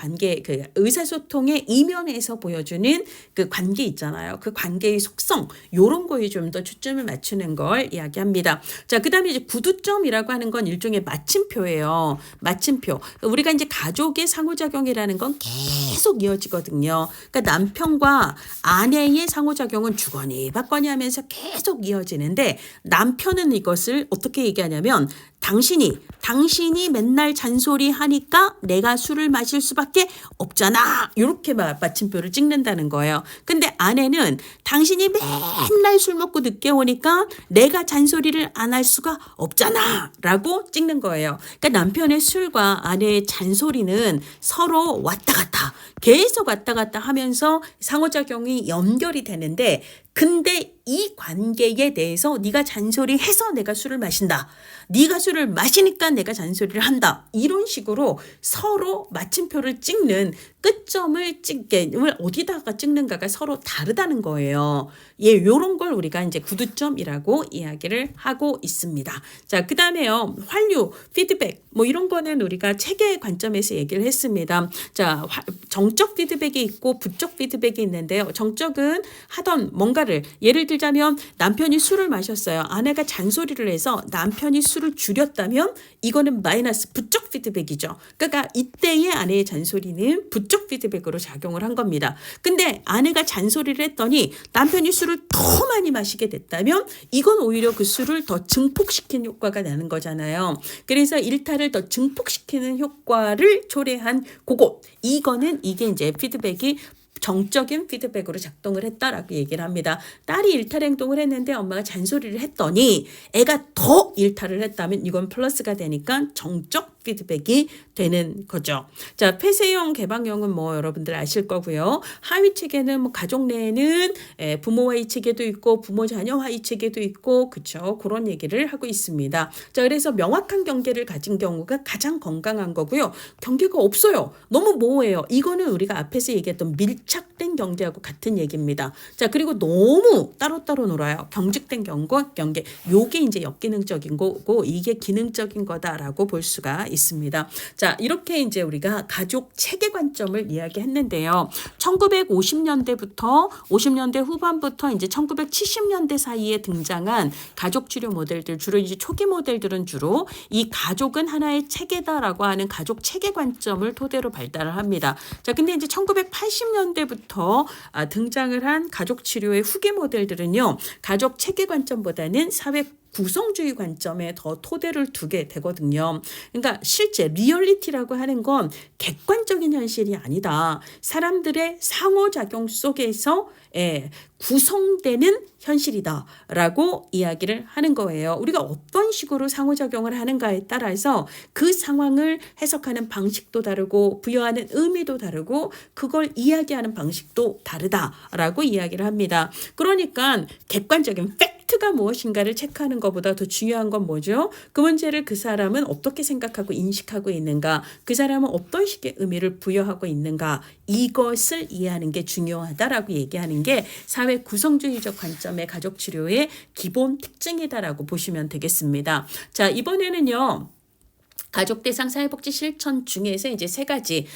그 의사소통의 이면에서 보여주는 그 관계 있잖아요. 그 관계의 속성 요런 거에 좀 더 초점을 맞추는 걸 이야기합니다. 자, 그다음에 이제 구두점이라고 하는 건 일종의 마침표예요. 마침표. 우리가 이제 가족의 상호작용이라는 건 계속 이어지거든요. 그러니까 남편과 아내의 상호작용은 주거니 받거니 하면서 계속 이어지는데 남편은 이것을 어떻게 얘기하냐면 당신이 맨날 잔소리 하니까 내가 술을 마실 수밖에 없잖아. 이렇게 마침표를 찍는다는 거예요. 근데 아내는 당신이 맨날 술 먹고 늦게 오니까 내가 잔소리를 안 할 수가 없잖아. 라고 찍는 거예요. 그러니까 남편의 술과 아내의 잔소리는 서로 계속 왔다 갔다 하면서 상호작용이 연결이 되는데 근데 이 관계에 대해서 네가 잔소리해서 내가 술을 마신다. 네가 술을 마시니까 내가 잔소리를 한다. 이런 식으로 서로 마침표를 찍는 끝점을 어디다가 찍는가가 서로 다르다는 거예요. 예, 요런 걸 우리가 이제 구두점이라고 이야기를 하고 있습니다. 자, 그다음에요. 환류, 피드백 뭐 이런 거는 우리가 체계의 관점에서 얘기를 했습니다. 자, 정적 피드백이 있고 부적 피드백이 있는데요. 정적은 하던 뭔가를 예를 들자면 남편이 술을 마셨어요. 아내가 잔소리를 해서 남편이 술을 줄였다면 이거는 마이너스 부적 피드백이죠. 그러니까 이때의 아내의 잔소리는 부적 피드백으로 작용을 한 겁니다. 근데 아내가 잔소리를 했더니 남편이 술을 더 많이 마시게 됐다면 이건 오히려 그 술을 더 증폭시키는 효과가 나는 거잖아요. 그래서 일탈을 더 증폭시키는 효과를 초래한 그것. 이게 이제 피드백이 정적인 피드백으로 작동을 했다라고 얘기를 합니다. 딸이 일탈 행동을 했는데 엄마가 잔소리를 했더니 애가 더 일탈을 했다면 이건 플러스가 되니까 정적 피드백이 되는 거죠. 자, 폐쇄형, 개방형은 뭐 여러분들 아실 거고요. 하위 체계는 뭐 가족 내에는 부모와의 체계도 있고 부모 자녀와의 체계도 있고 그쵸? 그런 얘기를 하고 있습니다. 자, 그래서 명확한 경계를 가진 경우가 가장 건강한 거고요. 경계가 없어요. 너무 모호해요. 이거는 우리가 앞에서 얘기했던 밀착된 경계하고 같은 얘기입니다. 자, 그리고 너무 따로따로 놀아요. 경직된 경계. 요게 이제 역기능적인 거고 이게 기능적인 거다라고 볼 수가 있습니다. 자, 이렇게 이제 우리가 가족 체계 관점을 이야기했는데요. 1950년대부터 50년대 후반부터 이제 1970년대 사이에 등장한 가족 치료 모델들, 주로 이제 초기 모델들은 주로 이 가족은 하나의 체계다라고 하는 가족 체계 관점을 토대로 발달을 합니다. 자, 근데 이제 1980년대부터 등장을 한 가족 치료의 후기 모델들은요. 가족 체계 관점보다는 사회 구성주의 관점에 더 토대를 두게 되거든요. 그러니까 실제 리얼리티라고 하는 건 객관적인 현실이 아니다. 사람들의 상호작용 속에서 구성되는 현실이다라고 이야기를 하는 거예요. 우리가 어떤 식으로 상호작용을 하는가에 따라서 그 상황을 해석하는 방식도 다르고 부여하는 의미도 다르고 그걸 이야기하는 방식도 다르다라고 이야기를 합니다. 그러니까 객관적인 팩트가 무엇인가를 체크하는 것보다 더 중요한 건 뭐죠? 그 문제를 그 사람은 어떻게 생각하고 인식하고 있는가? 그 사람은 어떤 식의 의미를 부여하고 있는가? 이것을 이해하는 게 중요하다라고 얘기하는 게 사회 구성주의적 관점의 가족 치료의 기본 특징이다라고 보시면 되겠습니다. 자, 이번에는요. 가족 대상 사회복지 실천 중에서 이제 세 가지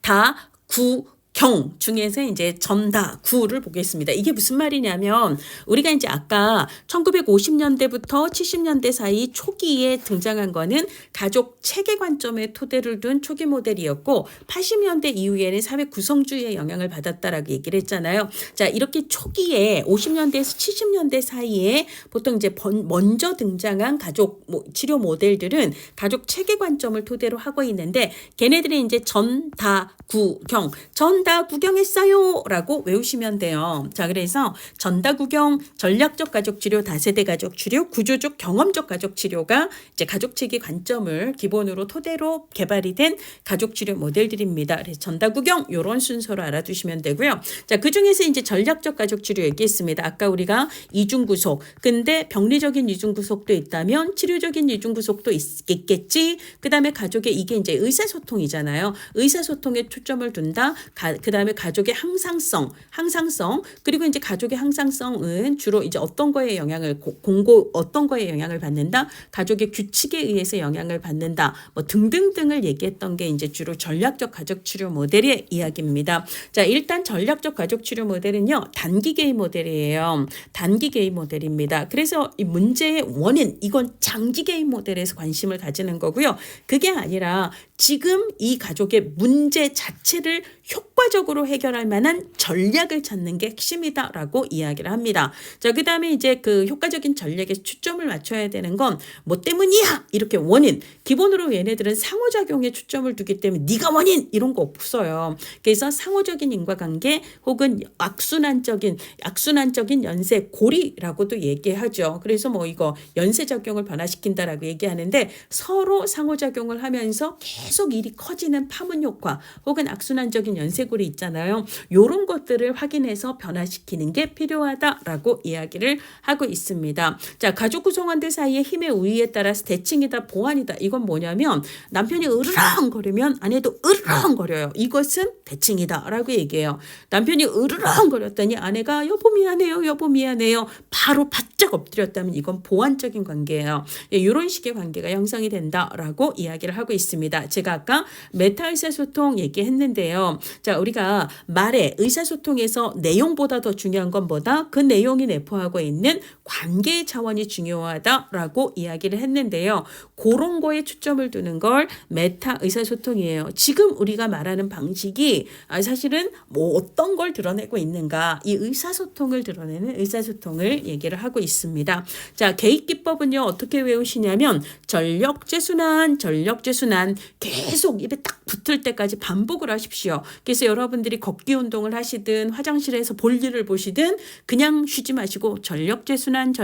다, 구, 경 중에서 이제 전다구를 보겠습니다. 이게 무슨 말이냐면 우리가 이제 아까 1950년대부터 70년대 사이 초기에 등장한 거는 가족 체계 관점의 토대를 둔 초기 모델이었고 80년대 이후에는 사회 구성주의의 영향을 받았다라고 얘기를 했잖아요. 자, 이렇게 초기에 50년대에서 70년대 사이에 보통 이제 먼저 등장한 가족 치료 모델들은 가족 체계 관점을 토대로 하고 있는데 걔네들이 이제 전다구경 전다구경했어요 라고 외우시면 돼요. 자, 그래서 전다구경, 전략적 가족치료, 다세대 가족치료, 구조적 경험적 가족치료가 이제 가족체계 관점을 기본으로 토대로 개발이 된 가족치료 모델들입니다. 그래서 전다구경 이런 순서로 알아두시면 되고요. 자, 그중에서 이제 전략적 가족치료 얘기했습니다. 아까 우리가 이중구속, 근데 병리적인 이중구속도 있다면 치료적인 이중구속도 있겠지. 그 다음에 가족의 이게 이제 의사소통이잖아요. 의사소통에 초점을 둔다. 그 다음에 가족의 항상성, 그리고 이제 가족의 항상성은 주로 이제 어떤 거에 영향을 어떤 거에 영향을 받는다, 가족의 규칙에 의해서 영향을 받는다, 뭐 등등등을 얘기했던 게 이제 주로 전략적 가족 치료 모델의 이야기입니다. 자, 일단 전략적 가족 치료 모델은요, 단기 개입 모델이에요. 단기 개입 모델입니다. 그래서 이 문제의 원인, 이건 장기 개입 모델에서 관심을 가지는 거고요. 그게 아니라 지금 이 가족의 문제 자체를 효과적으로 해결할 만한 전략을 찾는 게 핵심이다라고 이야기를 합니다. 자, 그 다음에 이제 그 효과적인 전략에 초점을 맞춰야 되는 건 뭐 때문이야 이렇게 원인, 기본으로 얘네들은 상호작용에 초점을 두기 때문에 네가 원인 이런 거 없어요. 그래서 상호적인 인과관계 혹은 악순환적인 연쇄 고리라고도 얘기하죠. 그래서 뭐 이거 연쇄작용을 변화시킨다라고 얘기하는데 서로 상호작용을 하면서 계속 일이 커지는 파문 효과 혹은 악순환적인 연쇄고리 있잖아요. 이런 것들을 확인해서 변화시키는 게 필요하다라고 이야기를 하고 있습니다. 자, 가족 구성원들 사이의 힘의 우위에 따라서 대칭이다, 보완이다. 이건 뭐냐면 남편이 으르렁거리면 아내도 으르렁거려요. 이것은 대칭이다라고 얘기해요. 남편이 으르렁거렸더니 아내가 여보 미안해요. 바로 바짝 엎드렸다면 이건 보완적인 관계예요. 이런 식의 관계가 형성이 된다라고 이야기를 하고 있습니다. 제가 아까 메타 의사소통 얘기했는데요. 자, 우리가 말의 의사소통에서 내용보다 더 중요한 건 뭐다? 그 내용이 내포하고 있는 관계의 차원이 중요하다라고 이야기를 했는데요. 그런 거에 초점을 두는 걸 메타 의사소통이에요. 지금 우리가 말하는 방식이 사실은 뭐 어떤 걸 드러내고 있는가, 이 의사소통을 드러내는 의사소통을 얘기를 하고 있습니다. 자, 개입기법은요 어떻게 외우시냐면 전력재순환, 계속 입에 딱 붙을 때까지 반복을 하십시오. 그래서 여러분들이 걷기 운동을 하시든 화장실에서 볼일을 보시든 그냥 쉬지 마시고 전력제순환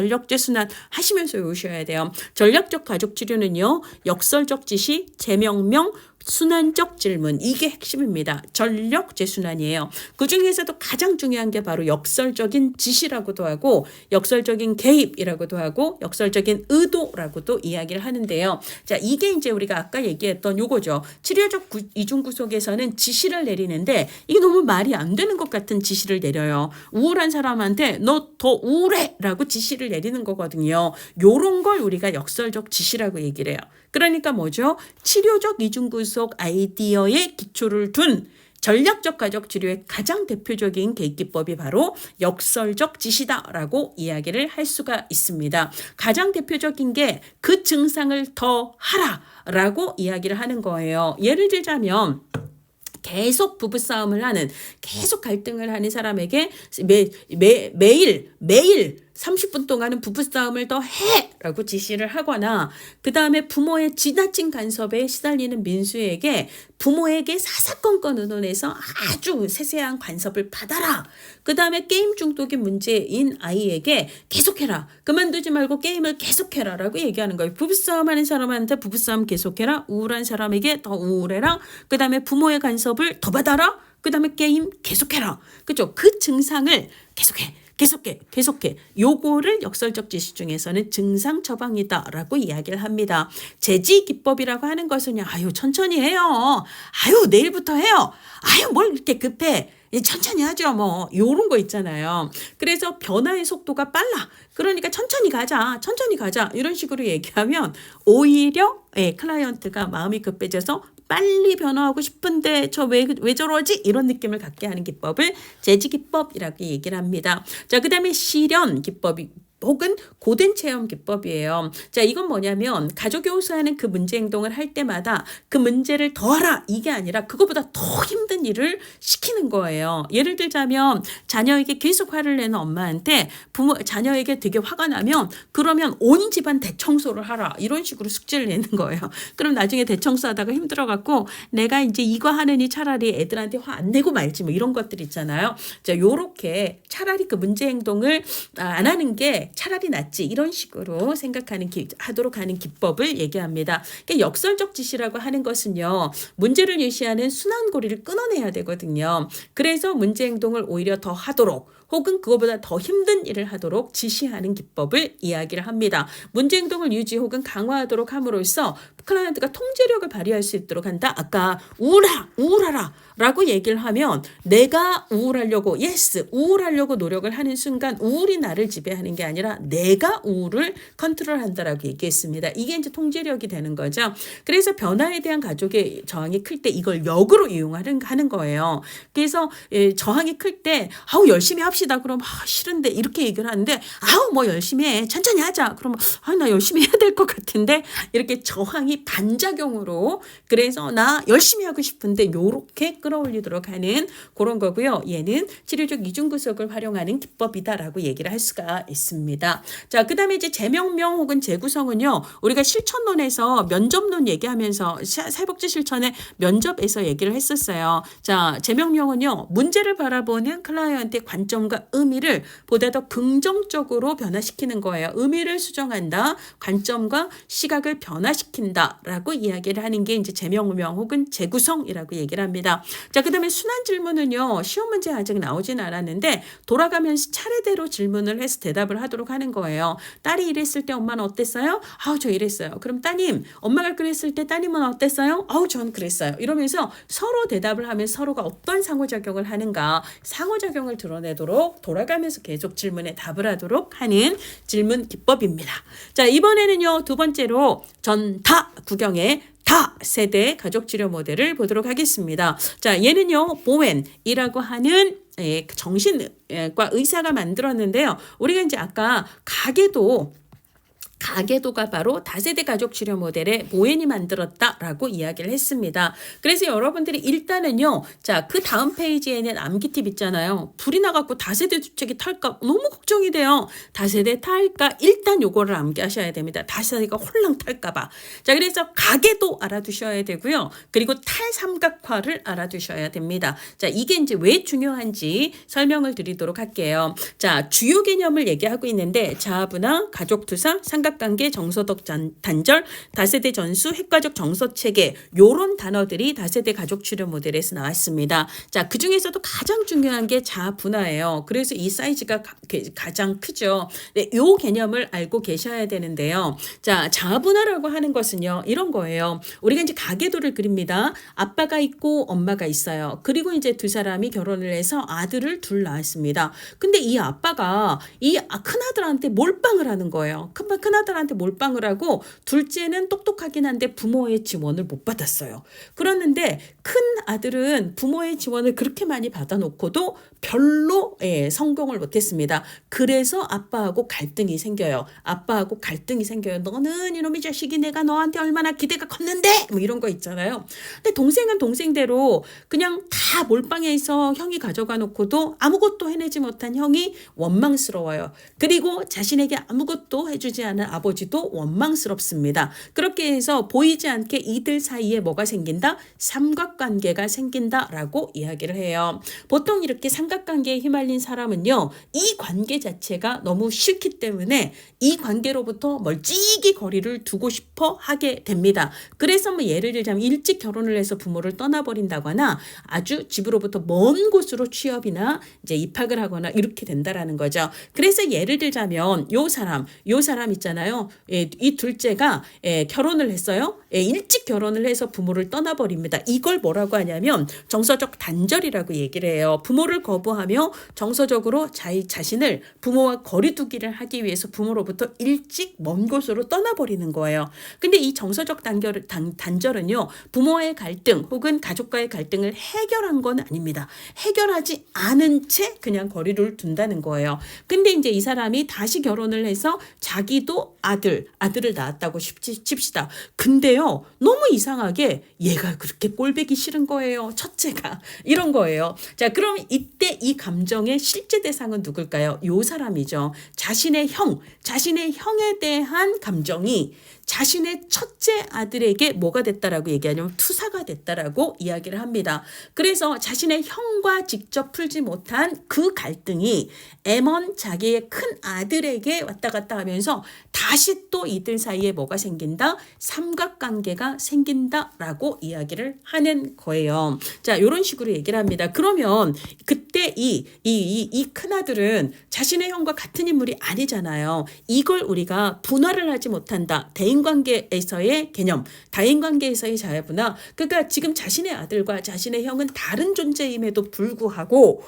하시면서 오셔야 돼요. 전략적 가족 치료는요. 역설적 지시, 재명명, 순환적 질문, 이게 핵심입니다. 전력 재순환이에요. 그 중에서도 가장 중요한 게 바로 역설적인 지시라고도 하고 역설적인 개입이라고도 하고 역설적인 의도라고도 이야기를 하는데요. 자, 이게 이제 우리가 아까 얘기했던 요거죠. 치료적 이중 구속에서는 지시를 내리는데 이게 너무 말이 안 되는 것 같은 지시를 내려요. 우울한 사람한테 너 더 우울해라고 지시를 내리는 거거든요. 요런 걸 우리가 역설적 지시라고 얘기를 해요. 그러니까 뭐죠? 치료적 이중구속 아이디어에 기초를 둔 전략적 가족 치료의 가장 대표적인 개입기법이 바로 역설적 지시다라고 이야기를 할 수가 있습니다. 가장 대표적인 게 그 증상을 더 하라라고 이야기를 하는 거예요. 예를 들자면 계속 부부싸움을 하는, 계속 갈등을 하는 사람에게 매일 30분 동안은 부부싸움을 더 해라고 지시를 하거나, 그 다음에 부모의 지나친 간섭에 시달리는 민수에게 부모에게 사사건건 의논해서 아주 세세한 간섭을 받아라. 그 다음에 게임 중독이 문제인 아이에게 계속해라. 그만두지 말고 게임을 계속해라 라고 얘기하는 거예요. 부부싸움 하는 사람한테 부부싸움 계속해라. 우울한 사람에게 더 우울해라. 그 다음에 부모의 간섭을 더 받아라. 그 다음에 게임 계속해라. 그죠? 그 증상을 계속해. 요거를 역설적 지시 중에서는 증상 처방이다라고 이야기를 합니다. 제지 기법이라고 하는 것은 아유 천천히 해요. 아유 내일부터 해요. 아유 뭘 이렇게 급해. 천천히 하죠. 뭐 요런 거 있잖아요. 그래서 변화의 속도가 빨라. 그러니까 천천히 가자. 이런 식으로 얘기하면 오히려 클라이언트가 마음이 급해져서 빨리 변화하고 싶은데 저 왜 저러지? 이런 느낌을 갖게 하는 기법을 제지 기법이라고 얘기를 합니다. 자, 그다음에 실현 기법이 혹은 고된 체험 기법이에요. 자, 이건 뭐냐면 가족이 호소하는 그 문제 행동을 할 때마다 그 문제를 더하라 이게 아니라 그거보다 더 힘든 일을 시키는 거예요. 예를 들자면 자녀에게 계속 화를 내는 엄마한테 자녀에게 되게 화가 나면 그러면 온 집안 대청소를 하라 이런 식으로 숙제를 내는 거예요. 그럼 나중에 대청소하다가 힘들어갖고 내가 이제 이거 하느니 차라리 애들한테 화 안 내고 말지 뭐 이런 것들 있잖아요. 자, 요렇게 차라리 그 문제 행동을 안 하는 게 차라리 낫지 이런 식으로 하도록 하는 기법을 얘기합니다. 그러니까 역설적 지시라고 하는 것은요. 문제를 예시하는 순환고리를 끊어내야 되거든요. 그래서 문제 행동을 오히려 더 하도록 혹은 그거보다 더 힘든 일을 하도록 지시하는 기법을 이야기를 합니다. 문제 행동을 유지 혹은 강화하도록 함으로써 클라이언트가 통제력을 발휘할 수 있도록 한다. 아까 우울하라 라고 얘기를 하면 내가 우울하려고 노력을 하는 순간 우울이 나를 지배하는 게 아니라 내가 우울을 컨트롤한다라고 얘기했습니다. 이게 이제 통제력이 되는 거죠. 그래서 변화에 대한 가족의 저항이 클 때 이걸 역으로 이용하는 거예요. 그래서 저항이 클 때 열심히 합시다. 그럼 싫은데 이렇게 얘기를 하는데 뭐 열심히 해. 천천히 하자. 그러면 나 열심히 해야 될 것 같은데 이렇게 저항이 반작용으로 그래서 나 열심히 하고 싶은데 요렇게 끌어올리도록 하는 그런 거고요. 얘는 치료적 이중구속을 활용하는 기법이다라고 얘기를 할 수가 있습니다. 자, 그 다음에 이제 재명명 혹은 재구성은요. 우리가 실천론에서 면접론 얘기하면서 사회복지 실천의 면접에서 얘기를 했었어요. 자, 재명명은요. 문제를 바라보는 클라이언트의 관점과 의미를 보다 더 긍정적으로 변화시키는 거예요. 의미를 수정한다. 관점과 시각을 변화시킨다라고 이야기를 하는 게 이제 재명명 혹은 재구성이라고 얘기를 합니다. 자, 그 다음에 순환 질문은요. 시험 문제 아직 나오진 않았는데 돌아가면서 차례대로 질문을 해서 대답을 하도록 하는 거예요. 딸이 이랬을 때 엄마는 어땠어요? 저 이랬어요. 그럼 따님, 엄마가 그랬을 때 따님은 어땠어요? 전 그랬어요. 이러면서 서로 대답을 하면 서로가 어떤 상호작용을 하는가 상호작용을 드러내도록 돌아가면서 계속 질문에 답을 하도록 하는 질문 기법입니다. 자, 이번에는요. 두 번째로 전다 구경의 다세대 가족치료 모델을 보도록 하겠습니다. 자, 얘는요. 보웬이라고 하는 정신과 의사가 만들었는데요. 우리가 이제 아까 가게도 가계도가 바로 다세대 가족 치료 모델의 보엔이 만들었다라고 이야기를 했습니다. 그래서 여러분들이 일단은요, 자, 그 다음 페이지에는 암기팁 있잖아요. 불이 나갖고 다세대 주택이 탈까 너무 걱정이 돼요. 다세대 탈까 일단 요거를 암기하셔야 됩니다. 다세대가 홀랑 탈까봐. 자, 그래서 가계도 알아두셔야 되고요. 그리고 탈삼각화를 알아두셔야 됩니다. 자, 이게 이제 왜 중요한지 설명을 드리도록 할게요. 자, 주요 개념을 얘기하고 있는데 자아분화, 가족투사, 삼각관계, 정서적 단절, 다세대 전수, 핵가족 정서체계 요런 단어들이 다세대 가족 치료 모델에서 나왔습니다. 자, 그 중에서도 가장 중요한 게 자아분화예요. 그래서 이 사이즈가 가장 크죠. 네, 요 개념을 알고 계셔야 되는데요. 자, 자아분화라고 하는 것은요, 이런 거예요. 우리가 이제 가계도를 그립니다. 아빠가 있고 엄마가 있어요. 그리고 이제 두 사람이 결혼을 해서 아들을 둘 낳았습니다. 근데 이 아빠가 이 큰아들한테 몰빵을 하는 거예요. 큰아들한테 몰빵을 하고 둘째는 똑똑하긴 한데 부모의 지원을 못 받았어요. 그러는데 큰 아들은 부모의 지원을 그렇게 많이 받아놓고도 별로 성공을 못했습니다. 그래서 아빠하고 갈등이 생겨요. 너는 이놈의 자식이 내가 너한테 얼마나 기대가 컸는데 뭐 이런 거 있잖아요. 근데 동생은 동생대로 그냥 다 몰빵해서 형이 가져가 놓고도 아무것도 해내지 못한 형이 원망스러워요. 그리고 자신에게 아무것도 해주지 않은 아버지도 원망스럽습니다. 그렇게 해서 보이지 않게 이들 사이에 뭐가 생긴다? 삼각관계가 생긴다라고 이야기를 해요. 보통 이렇게 삼각관계에 휘말린 사람은요, 이 관계 자체가 너무 싫기 때문에 이 관계로부터 멀찍이 거리를 두고 싶어 하게 됩니다. 그래서 뭐 예를 들자면 일찍 결혼을 해서 부모를 떠나버린다거나 아주 집으로부터 먼 곳으로 취업이나 이제 입학을 하거나 이렇게 된다라는 거죠. 그래서 예를 들자면 요 사람 있잖아요. 이 둘째가 결혼을 했어요. 일찍 결혼을 해서 부모를 떠나버립니다. 이걸 뭐라고 하냐면 정서적 단절이라고 얘기를 해요. 부모를 거부하며 정서적으로 자신을 부모와 거리두기를 하기 위해서 부모로부터 일찍 먼 곳으로 떠나버리는 거예요. 근데 이 정서적 단절은요, 부모와의 갈등 혹은 가족과의 갈등을 해결한 건 아닙니다. 해결하지 않은 채 그냥 거리를 둔다는 거예요. 근데 이제 이 사람이 다시 결혼을 해서 자기도 아들을 낳았다고 칩시다. 근데요, 너무 이상하게 얘가 그렇게 꼴보기 싫은 거예요. 첫째가. 이런 거예요. 자, 그럼 이때 이 감정의 실제 대상은 누굴까요? 요 사람이죠. 자신의 형에 대한 감정이 자신의 첫째 아들에게 뭐가 됐다라고 얘기하냐면 투사가 됐다라고 이야기를 합니다. 그래서 자신의 형과 직접 풀지 못한 그 갈등이 M1 자기의 큰 아들에게 왔다 갔다 하면서 다시 또 이들 사이에 뭐가 생긴다? 삼각관계가 생긴다라고 이야기를 하는 거예요. 자, 이런 식으로 얘기를 합니다. 그러면 그때 이 큰아들은 자신의 형과 같은 인물이 아니잖아요. 이걸 우리가 분화를 하지 못한다. 대인관계에서의 개념, 다인관계에서의 자아분화. 그러니까 지금 자신의 아들과 자신의 형은 다른 존재임에도 불구하고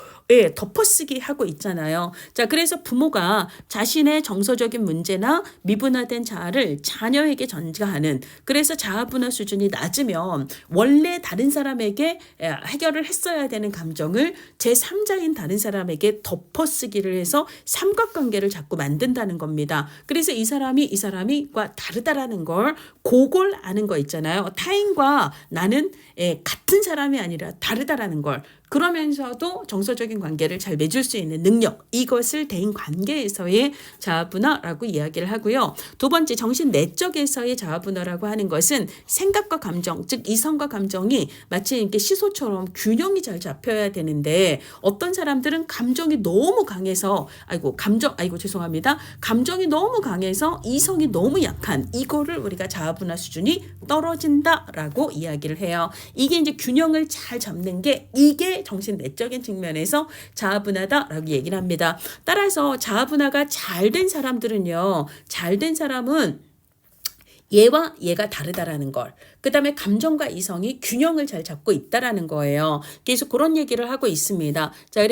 덮어쓰기 하고 있잖아요. 자, 그래서 부모가 자신의 정서적인 문제나 미분화된 자아를 자녀에게 전가하는, 그래서 자아분화 수준이 낮으면 원래 다른 사람에게 해결을 했어야 되는 감정을 제3자인 다른 사람에게 덮어쓰기를 해서 삼각관계를 자꾸 만든다는 겁니다. 그래서 이 사람이과 다르다라는 걸 그걸 아는 거 있잖아요. 타인과 나는 같은 사람이 아니라 다르다라는 걸, 그러면서도 정서적인 관계를 잘 맺을 수 있는 능력, 이것을 대인관계에서의 자아분화라고 이야기를 하고요. 두 번째, 정신 내적에서의 자아분화라고 하는 것은 생각과 감정, 즉 이성과 감정이 마치 이렇게 시소처럼 균형이 잘 잡혀야 되는데 어떤 사람들은 감정이 너무 강해서 감정이 너무 강해서 이성이 너무 약한, 이거를 우리가 자아분화 수준이 떨어진다라고 이야기를 해요. 이게 이제 균형을 잘 잡는 게 이게 정신 내적인 측면에서 자아분화다라고 얘기를 합니다. 따라서 자아분화가 잘 된 사람들은 얘와 얘가 다르다라는 걸, 그다음에 감정과 이성이 균형을 잘 잡고 있다라는 거예요. 그래서 그런 얘기를 하고 있습니다. 자,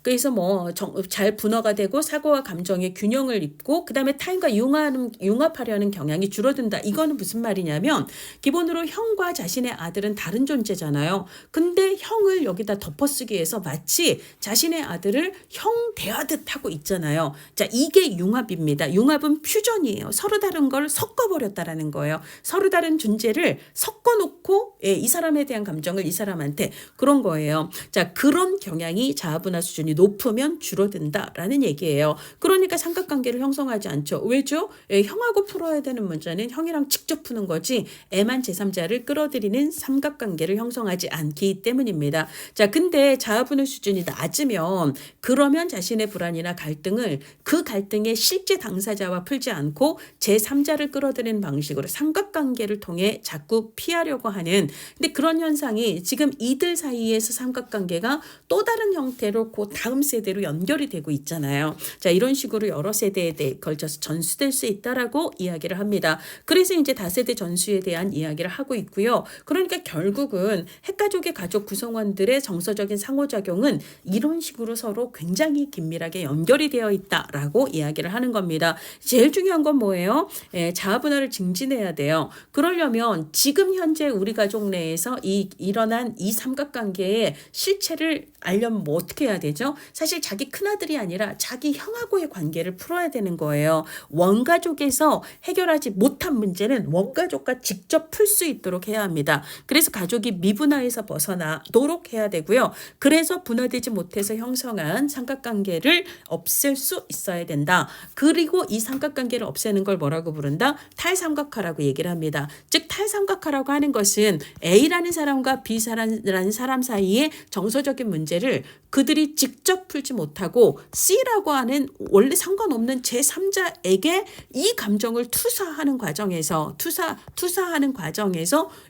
그래서 뭐 잘 분화가 되고 사고와 감정의 균형을 잇고 그다음에 타인과 융합하려는 경향이 줄어든다. 이거는 무슨 말이냐면 기본으로 형과 자신의 아들은 다른 존재잖아요. 근데 형을 여기다 덮어쓰기 위해서 마치 자신의 아들을 형 대하듯 하고 있잖아요. 자, 이게 융합입니다. 융합은 퓨전이에요. 서로 다른 걸 섞어버렸다라는 거예요. 서로 다른 존재를 섞어놓고 이 사람에 대한 감정을 이 사람한테 그런 거예요. 자, 그런 경향이 자아분화 수준이 높으면 줄어든다라는 얘기예요. 그러니까 삼각관계를 형성하지 않죠. 왜죠? 형하고 풀어야 되는 문제는 형이랑 직접 푸는 거지 애만 제3자를 끌어들이는 삼각관계를 형성하지 않기 때문입니다. 자, 근데 자아분화 수준이 낮으면 그러면 자신의 불안이나 갈등을 그 갈등의 실제 당사자와 풀지 않고 제3자를 끌어들이는 방식으로 삼각관계를 통해 자꾸 피하려고 하는 근데 그런 현상이 지금 이들 사이에서 삼각관계가 또 다른 형태로 그 다음 세대로 연결이 되고 있잖아요. 자, 이런 식으로 여러 세대에 걸쳐서 전수될 수 있다라고 이야기를 합니다. 그래서 이제 다세대 전수에 대한 이야기를 하고 있고요. 그러니까 결국은 핵가족의 가족 구성원들의 정서적인 상호작용은 이런 식으로 서로 굉장히 긴밀하게 연결이 되어 있다라고 이야기를 하는 겁니다. 제일 중요한 건 뭐예요? 자아분화를 증진해야 돼요. 그러려면 지금 현재 우리 가족 내에서 일어난 이 삼각관계의 실체를 알려면 뭐 어떻게 해야 되죠? 사실 자기 큰아들이 아니라 자기 형하고의 관계를 풀어야 되는 거예요. 원가족에서 해결하지 못한 문제는 원가족과 직접 풀 수 있도록 해야 합니다. 그래서 가족이 미분화에서 벗어나도록 해야 되고요. 그래서 분화되지 못해서 형성한 삼각관계를 없앨 수 있어야 된다. 그리고 이 삼각관계를 없애는 걸 뭐라고 부른다? 탈삼각화라고 얘기를 합니다. 즉 탈삼각화라고 하는 것은 A라는 사람과 B라는 사람 사이의 정서적인 문제를 그들이 직접 풀지 못하고 C라고 하는 원래 상관없는 제3자에게 이 감정을 투사하는 과정에서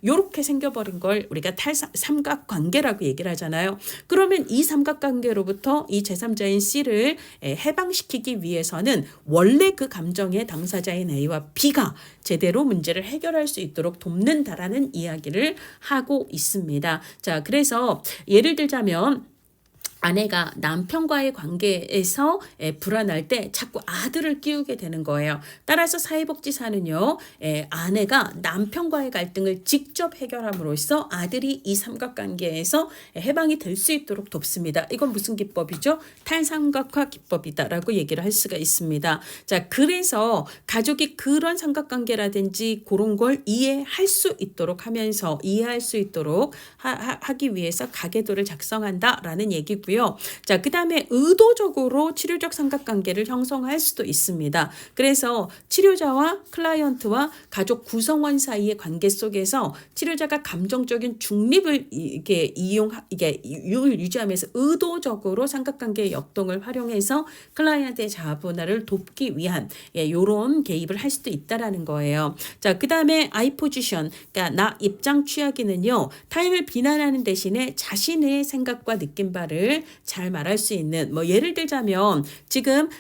이렇게 생겨버린 걸 우리가 삼각관계라고 얘기를 하잖아요. 그러면 이 삼각관계로부터 이 제3자인 C를 해방시키기 위해서는 원래 그 감정의 당사자인 A와 B가 제대로 문제를 해결할 수 있도록 돕는다라는 이야기를 하고 있습니다. 자, 그래서 예를 들자면 아내가 남편과의 관계에서 불안할 때 자꾸 아들을 끼우게 되는 거예요. 따라서 사회복지사는요, 아내가 남편과의 갈등을 직접 해결함으로써 아들이 이 삼각관계에서 해방이 될 수 있도록 돕습니다. 이건 무슨 기법이죠? 탈삼각화 기법이다라고 얘기를 할 수가 있습니다. 자, 그래서 가족이 그런 삼각관계라든지 그런 걸 이해할 수 있도록 하면서 이해할 수 있도록 하기 위해서 가계도를 작성한다라는 얘기고요. 자, 그다음에 의도적으로 치료적 삼각관계를 형성할 수도 있습니다. 그래서 치료자와 클라이언트와 가족 구성원 사이의 관계 속에서 치료자가 감정적인 중립을 유지하면서 의도적으로 삼각관계의 역동을 활용해서 클라이언트의 자아분화를 돕기 위한 이런 개입을 할 수도 있다라는 거예요. 자, 그다음에 I 포지션, 그러니까 나 입장 취하기는요, 타인을 비난하는 대신에 자신의 생각과 느낀 바를 잘 말할 수 있는 뭐 예를 들자면 지금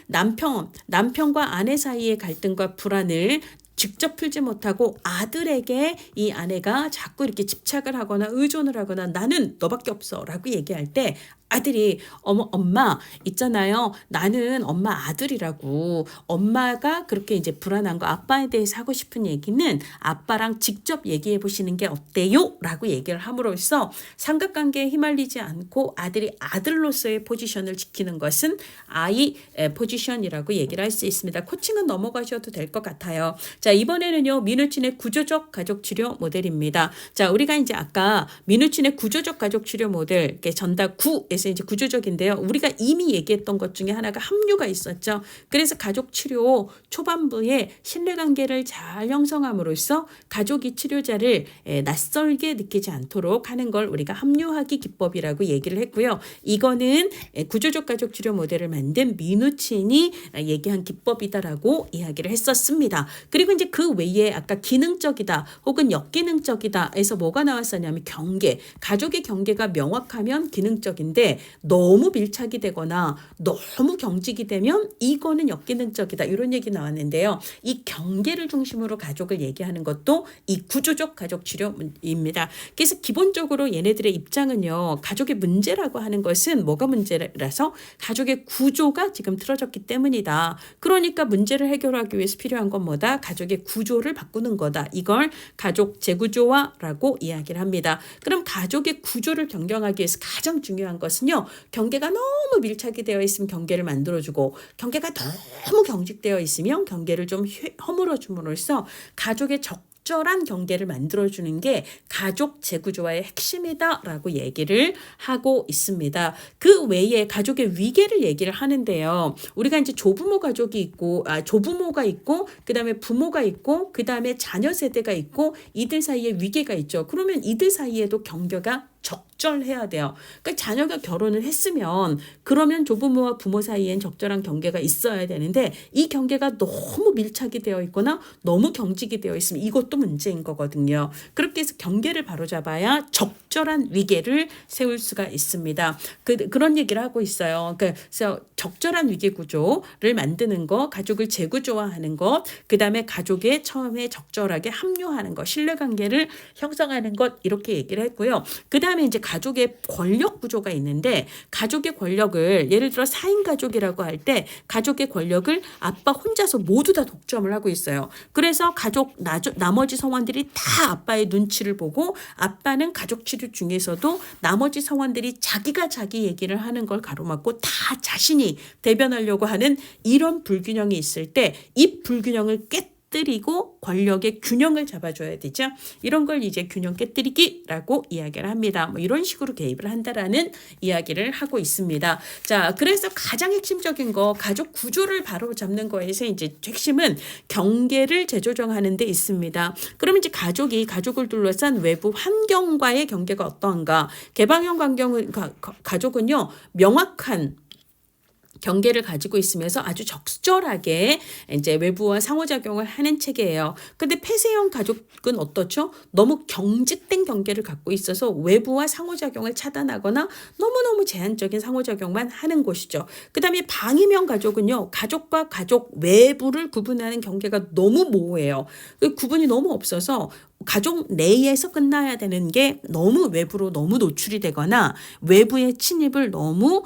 남편과 아내 사이의 갈등과 불안을 직접 풀지 못하고 아들에게 이 아내가 자꾸 이렇게 집착을 하거나 의존을 하거나 나는 너밖에 없어 라고 얘기할 때 아들이 엄마 있잖아요. 나는 엄마 아들이라고. 엄마가 그렇게 이제 불안한 거 아빠에 대해서 하고 싶은 얘기는 아빠랑 직접 얘기해 보시는 게 어때요? 라고 얘기를 함으로써 삼각관계에 휘말리지 않고 아들이 아들로서의 포지션을 지키는 것은 I 포지션이라고 얘기를 할 수 있습니다. 코칭은 넘어가셔도 될 것 같아요. 자, 이번에는요. 미누친의 구조적 가족치료 모델입니다. 자, 우리가 이제 아까 미누친의 구조적 가족치료 모델 전다 9에서 이제 구조적인데요. 우리가 이미 얘기했던 것 중에 하나가 합류가 있었죠. 그래서 가족 치료 초반부에 신뢰관계를 잘 형성함으로써 가족이 치료자를 낯설게 느끼지 않도록 하는 걸 우리가 합류하기 기법이라고 얘기를 했고요. 이거는 구조적 가족 치료 모델을 만든 미누친이 얘기한 기법이다라고 이야기를 했었습니다. 그리고 이제 이제 그 외에 아까 기능적이다 혹은 역기능적이다 에서 뭐가 나왔었냐면 경계. 가족의 경계가 명확하면 기능적인데 너무 밀착이 되거나 너무 경직이 되면 이거는 역기능적이다. 이런 얘기 나왔는데요. 이 경계를 중심으로 가족을 얘기하는 것도 이 구조적 가족 치료입니다. 그래서 기본적으로 얘네들의 입장은요. 가족의 문제라고 하는 것은 뭐가 문제라서 가족의 구조가 지금 틀어졌기 때문이다. 그러니까 문제를 해결하기 위해서 필요한 건 뭐다? 가족의 구조를 바꾸는 거다. 이걸 가족 재구조화라고 이야기를 합니다. 그럼 가족의 구조를 변경하기 위해서 가장 중요한 것은요. 경계가 너무 밀착이 되어 있으면 경계를 만들어주고 경계가 너무 경직되어 있으면 경계를 좀 허물어줌으로써 가족의 적절한 경계를 만들어주는 게 가족 재구조화의 핵심이다라고 얘기를 하고 있습니다. 그 외에 가족의 위계를 얘기를 하는데요. 우리가 이제 조부모 가족이 있고, 조부모가 있고, 그 다음에 부모가 있고, 그 다음에 자녀 세대가 있고, 이들 사이에 위계가 있죠. 그러면 이들 사이에도 경계가 적절해야 돼요. 그러니까 자녀가 결혼을 했으면 그러면 조부모와 부모 사이엔 적절한 경계가 있어야 되는데 이 경계가 너무 밀착이 되어 있거나 너무 경직이 되어 있으면 이것도 문제인 거거든요. 그렇게 해서 경계를 바로잡아야 적절한 위계를 세울 수가 있습니다. 그런 얘기를 하고 있어요. 그래서 적절한 위계 구조를 만드는 것, 가족을 재구조화하는 것, 그 다음에 가족에 처음에 적절하게 합류하는 것, 신뢰관계를 형성하는 것 이렇게 얘기를 했고요. 그 다음에 이제 가족의 권력 구조가 있는데 가족의 권력을 예를 들어 4인 가족이라고 할 때 가족의 권력을 아빠 혼자서 모두 다 독점을 하고 있어요. 그래서 가족 나머지 성원들이 다 아빠의 눈치를 보고 아빠는 가족 치료 중에서도 나머지 성원들이 자기가 자기 얘기를 하는 걸 가로막고 다 자신이 대변하려고 하는 이런 불균형이 있을 때 이 불균형을 깨뜨리고 권력의 균형을 잡아줘야 되죠. 이런 걸 이제 균형 깨뜨리기라고 이야기를 합니다. 뭐 이런 식으로 개입을 한다라는 이야기를 하고 있습니다. 자, 그래서 가장 핵심적인 거 가족 구조를 바로 잡는 거에서 이제 핵심은 경계를 재조정하는 데 있습니다. 그러면 이제 가족을 둘러싼 외부 환경과의 경계가 어떠한가? 개방형 가족은요 명확한 경계를 가지고 있으면서 아주 적절하게 이제 외부와 상호작용을 하는 체계예요. 근데 폐쇄형 가족은 어떻죠? 너무 경직된 경계를 갖고 있어서 외부와 상호작용을 차단하거나 너무너무 제한적인 상호작용만 하는 곳이죠. 그 다음에 방임형 가족은요. 가족과 가족 외부를 구분하는 경계가 너무 모호해요. 그 구분이 너무 없어서 가족 내에서 끝나야 되는 게 너무 외부로 너무 노출이 되거나 외부의 침입을 너무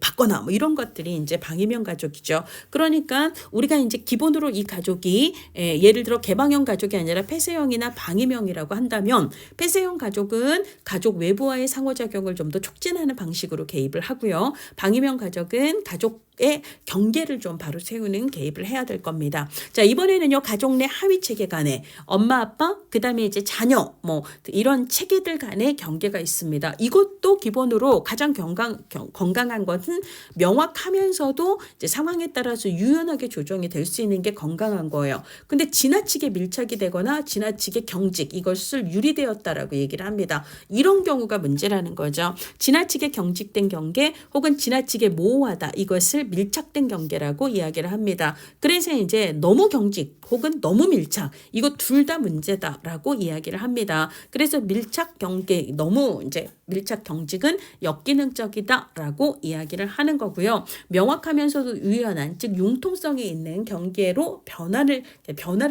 받거나 뭐 이런 것들이 이제 방임형 가족이죠. 그러니까 우리가 이제 기본으로 이 가족이 예를 들어 개방형 가족이 아니라 폐쇄형이나 방임형이라고 한다면 폐쇄형 가족은 가족 외부와의 상호작용을 좀 더 촉진하는 방식으로 개입을 하고요. 방임형 가족은 가족의 경계를 좀 바로 세우는 개입을 해야 될 겁니다. 자, 이번에는요. 가족 내 하위 체계 간에 엄마 아빠 그다음에 이제 자녀 뭐 이런 체계들 간의 경계가 있습니다. 이것도 기본으로 가장 건강한 것은 명확하면서도 이제 상황에 따라서 유연하게 조정이 될 수 있는 게 건강한 거예요. 근데 지나치게 밀착이 되거나 지나치게 경직 이것을 유리되었다라고 얘기를 합니다. 이런 경우가 문제라는 거죠. 지나치게 경직된 경계 혹은 지나치게 모호하다 이것을 밀착된 경계라고 이야기를 합니다. 그래서 이제 너무 경직 혹은 너무 밀착 이거 둘 다 문제다라고 이야기를 합니다. 그래서 밀착 경계 너무 이제 밀착 경직은 역기능적이다라고 이야기를 하는 거고요. 명확하면서도 유연한 즉 융통성이 있는 경계로 변화를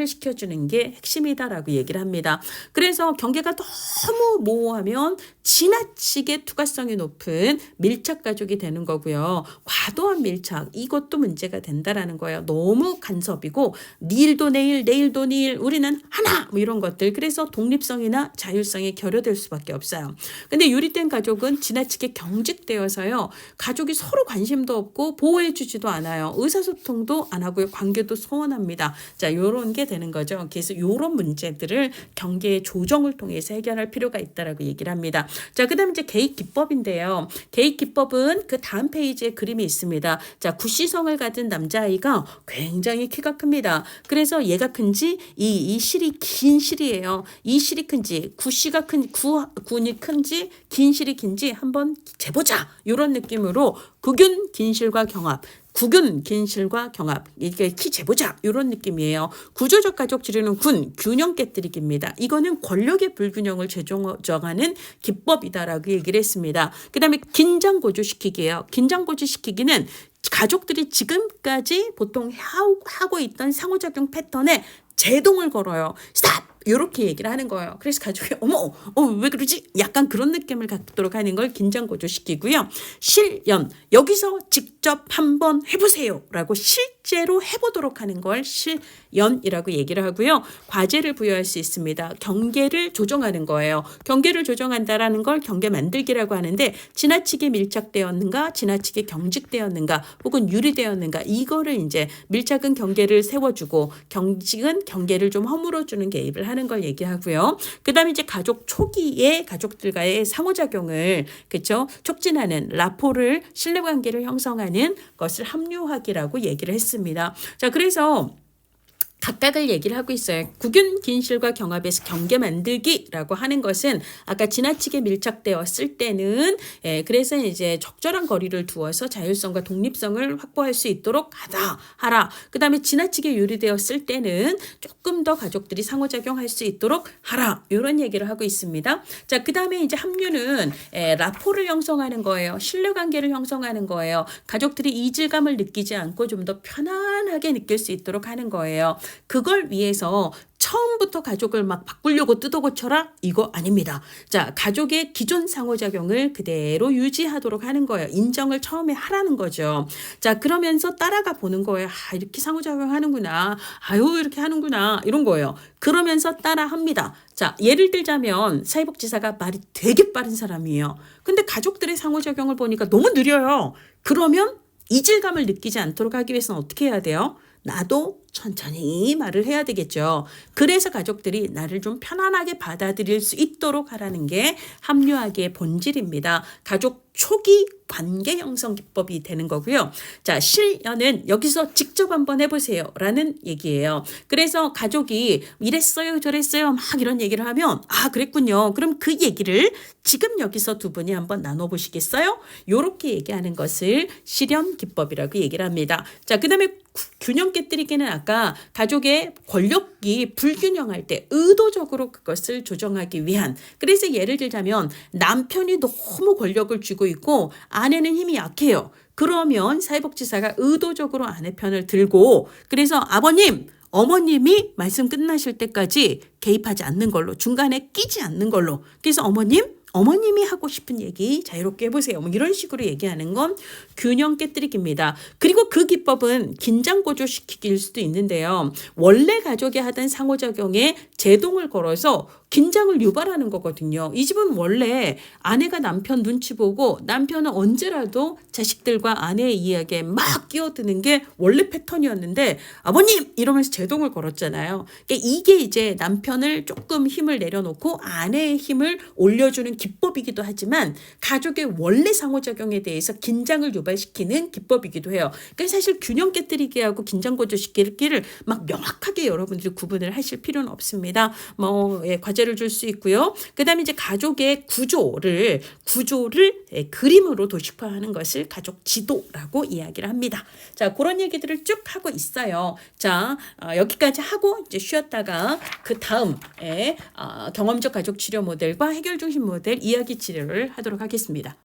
시켜주는 게 핵심이다라고 얘기를 합니다. 그래서 경계가 너무 모호하면 지나치게 투과성이 높은 밀착 가족이 되는 거고요. 과도한 밀착 이것도 문제가 된다라는 거예요. 너무 간섭이고 내일도 내일 우리는 하나 뭐 이런 것들 그래서 독립성이나 자율성이 결여될 수밖에 없어요. 근데 유리된 가족은 지나치게 경직되어서요. 가족이 서로 관심도 없고 보호해주지도 않아요. 의사소통도 안 하고요. 관계도 소원합니다. 자, 이런 게 되는 거죠. 그래서 이런 문제들을 경계의 조정을 통해서 해결할 필요가 있다라고 얘기를 합니다. 자, 그다음에 이제 개입 기법인데요. 개입 기법은 그 다음 페이지에 그림이 있습니다. 자, 구시성을 가진 남자아이가 굉장히 키가 큽니다. 그래서 얘가 큰지 이 실이 긴 실이에요. 이 실이 큰지 구씨가 군이 큰지 긴 실이 긴지 한번 재보자. 이런 느낌으로 극윤 긴 실과 경합 구근, 긴실과 경합, 이게 키 재보자 이런 느낌이에요. 구조적 가족 치료는 균형 깨뜨리기입니다. 이거는 권력의 불균형을 재조정하는 기법이다라고 얘기를 했습니다. 그 다음에 긴장 고조시키기예요. 긴장 고조시키기는 가족들이 지금까지 보통 하고 있던 상호작용 패턴에 제동을 걸어요. 스탑! 이렇게 얘기를 하는 거예요. 그래서 가족이 어머 왜 그러지? 약간 그런 느낌을 갖도록 하는 걸 긴장 고조시키고요. 실연, 여기서 직접 한번 해보세요 라고 실제로 해보도록 하는 걸 실연이라고 얘기를 하고요. 과제를 부여할 수 있습니다. 경계를 조정하는 거예요. 경계를 조정한다라는 걸 경계 만들기라고 하는데 지나치게 밀착되었는가 지나치게 경직되었는가 혹은 유리되었는가 이거를 이제 밀착은 경계를 세워주고 경직은 경계를 좀 허물어주는 개입을 하는 걸 얘기하고요. 그 다음에 이제 가족 초기에 가족들과의 상호작용을 그렇죠? 촉진하는 라포를 신뢰관계를 형성하는 것을 합류하기라고 얘기를 했습니다. 자, 그래서 각각을 얘기를 하고 있어요. 구균, 긴실과 경합에서 경계 만들기라고 하는 것은 아까 지나치게 밀착되었을 때는 그래서 이제 적절한 거리를 두어서 자율성과 독립성을 확보할 수 있도록 하라. 그 다음에 지나치게 유리되었을 때는 조금 더 가족들이 상호작용할 수 있도록 하라. 이런 얘기를 하고 있습니다. 자, 그 다음에 이제 합류는 라포를 형성하는 거예요. 신뢰관계를 형성하는 거예요. 가족들이 이질감을 느끼지 않고 좀 더 편안하게 느낄 수 있도록 하는 거예요. 그걸 위해서 처음부터 가족을 막 바꾸려고 뜯어고쳐라? 이거 아닙니다. 자, 가족의 기존 상호작용을 그대로 유지하도록 하는 거예요. 인정을 처음에 하라는 거죠. 자, 그러면서 따라가 보는 거예요. 이렇게 상호작용 하는구나. 이렇게 하는구나. 이런 거예요. 그러면서 따라 합니다. 자, 예를 들자면 사회복지사가 말이 되게 빠른 사람이에요. 근데 가족들의 상호작용을 보니까 너무 느려요. 그러면 이질감을 느끼지 않도록 하기 위해서는 어떻게 해야 돼요? 나도 천천히 말을 해야 되겠죠. 그래서 가족들이 나를 좀 편안하게 받아들일 수 있도록 하라는 게 합류하기의 본질입니다. 가족 초기 관계 형성 기법이 되는 거고요. 자, 실연은 여기서 직접 한번 해보세요 라는 얘기예요. 그래서 가족이 이랬어요 저랬어요 막 이런 얘기를 하면 그랬군요. 그럼 그 얘기를 지금 여기서 두 분이 한번 나눠보시겠어요? 이렇게 얘기하는 것을 실연 기법이라고 얘기를 합니다. 자, 그 다음에 균형 깨뜨리기는 아까 가족의 권력이 불균형할 때 의도적으로 그것을 조정하기 위한, 그래서 예를 들자면 남편이 너무 권력을 쥐고 있고 아내는 힘이 약해요. 그러면 사회복지사가 의도적으로 아내 편을 들고 그래서 아버님 어머님이 말씀 끝나실 때까지 개입하지 않는 걸로, 중간에 끼지 않는 걸로, 그래서 어머님이 하고 싶은 얘기 자유롭게 해보세요. 이런 식으로 얘기하는 건 균형 깨뜨리기입니다. 그리고 그 기법은 긴장 고조시키기일 수도 있는데요. 원래 가족이 하던 상호작용에 제동을 걸어서 긴장을 유발하는 거거든요. 이 집은 원래 아내가 남편 눈치 보고 남편은 언제라도 자식들과 아내의 이야기에 막 끼어드는 게 원래 패턴이었는데 아버님! 이러면서 제동을 걸었잖아요. 그러니까 이게 이제 남편을 조금 힘을 내려놓고 아내의 힘을 올려주는 기법이기도 하지만 가족의 원래 상호작용에 대해서 긴장을 유발시키는 기법이기도 해요. 그러니까 사실 균형 깨뜨리기하고 긴장 고조시키기를 막 명확하게 여러분들이 구분을 하실 필요는 없습니다. 과제를 줄 수 있고요. 그 다음에 이제 가족의 구조를 그림으로 도식화하는 것을 가족 지도라고 이야기를 합니다. 자, 그런 얘기들을 쭉 하고 있어요. 자, 여기까지 하고 이제 쉬었다가 그 다음에 경험적 가족 치료 모델과 해결 중심 모델 이야기 치료를 하도록 하겠습니다.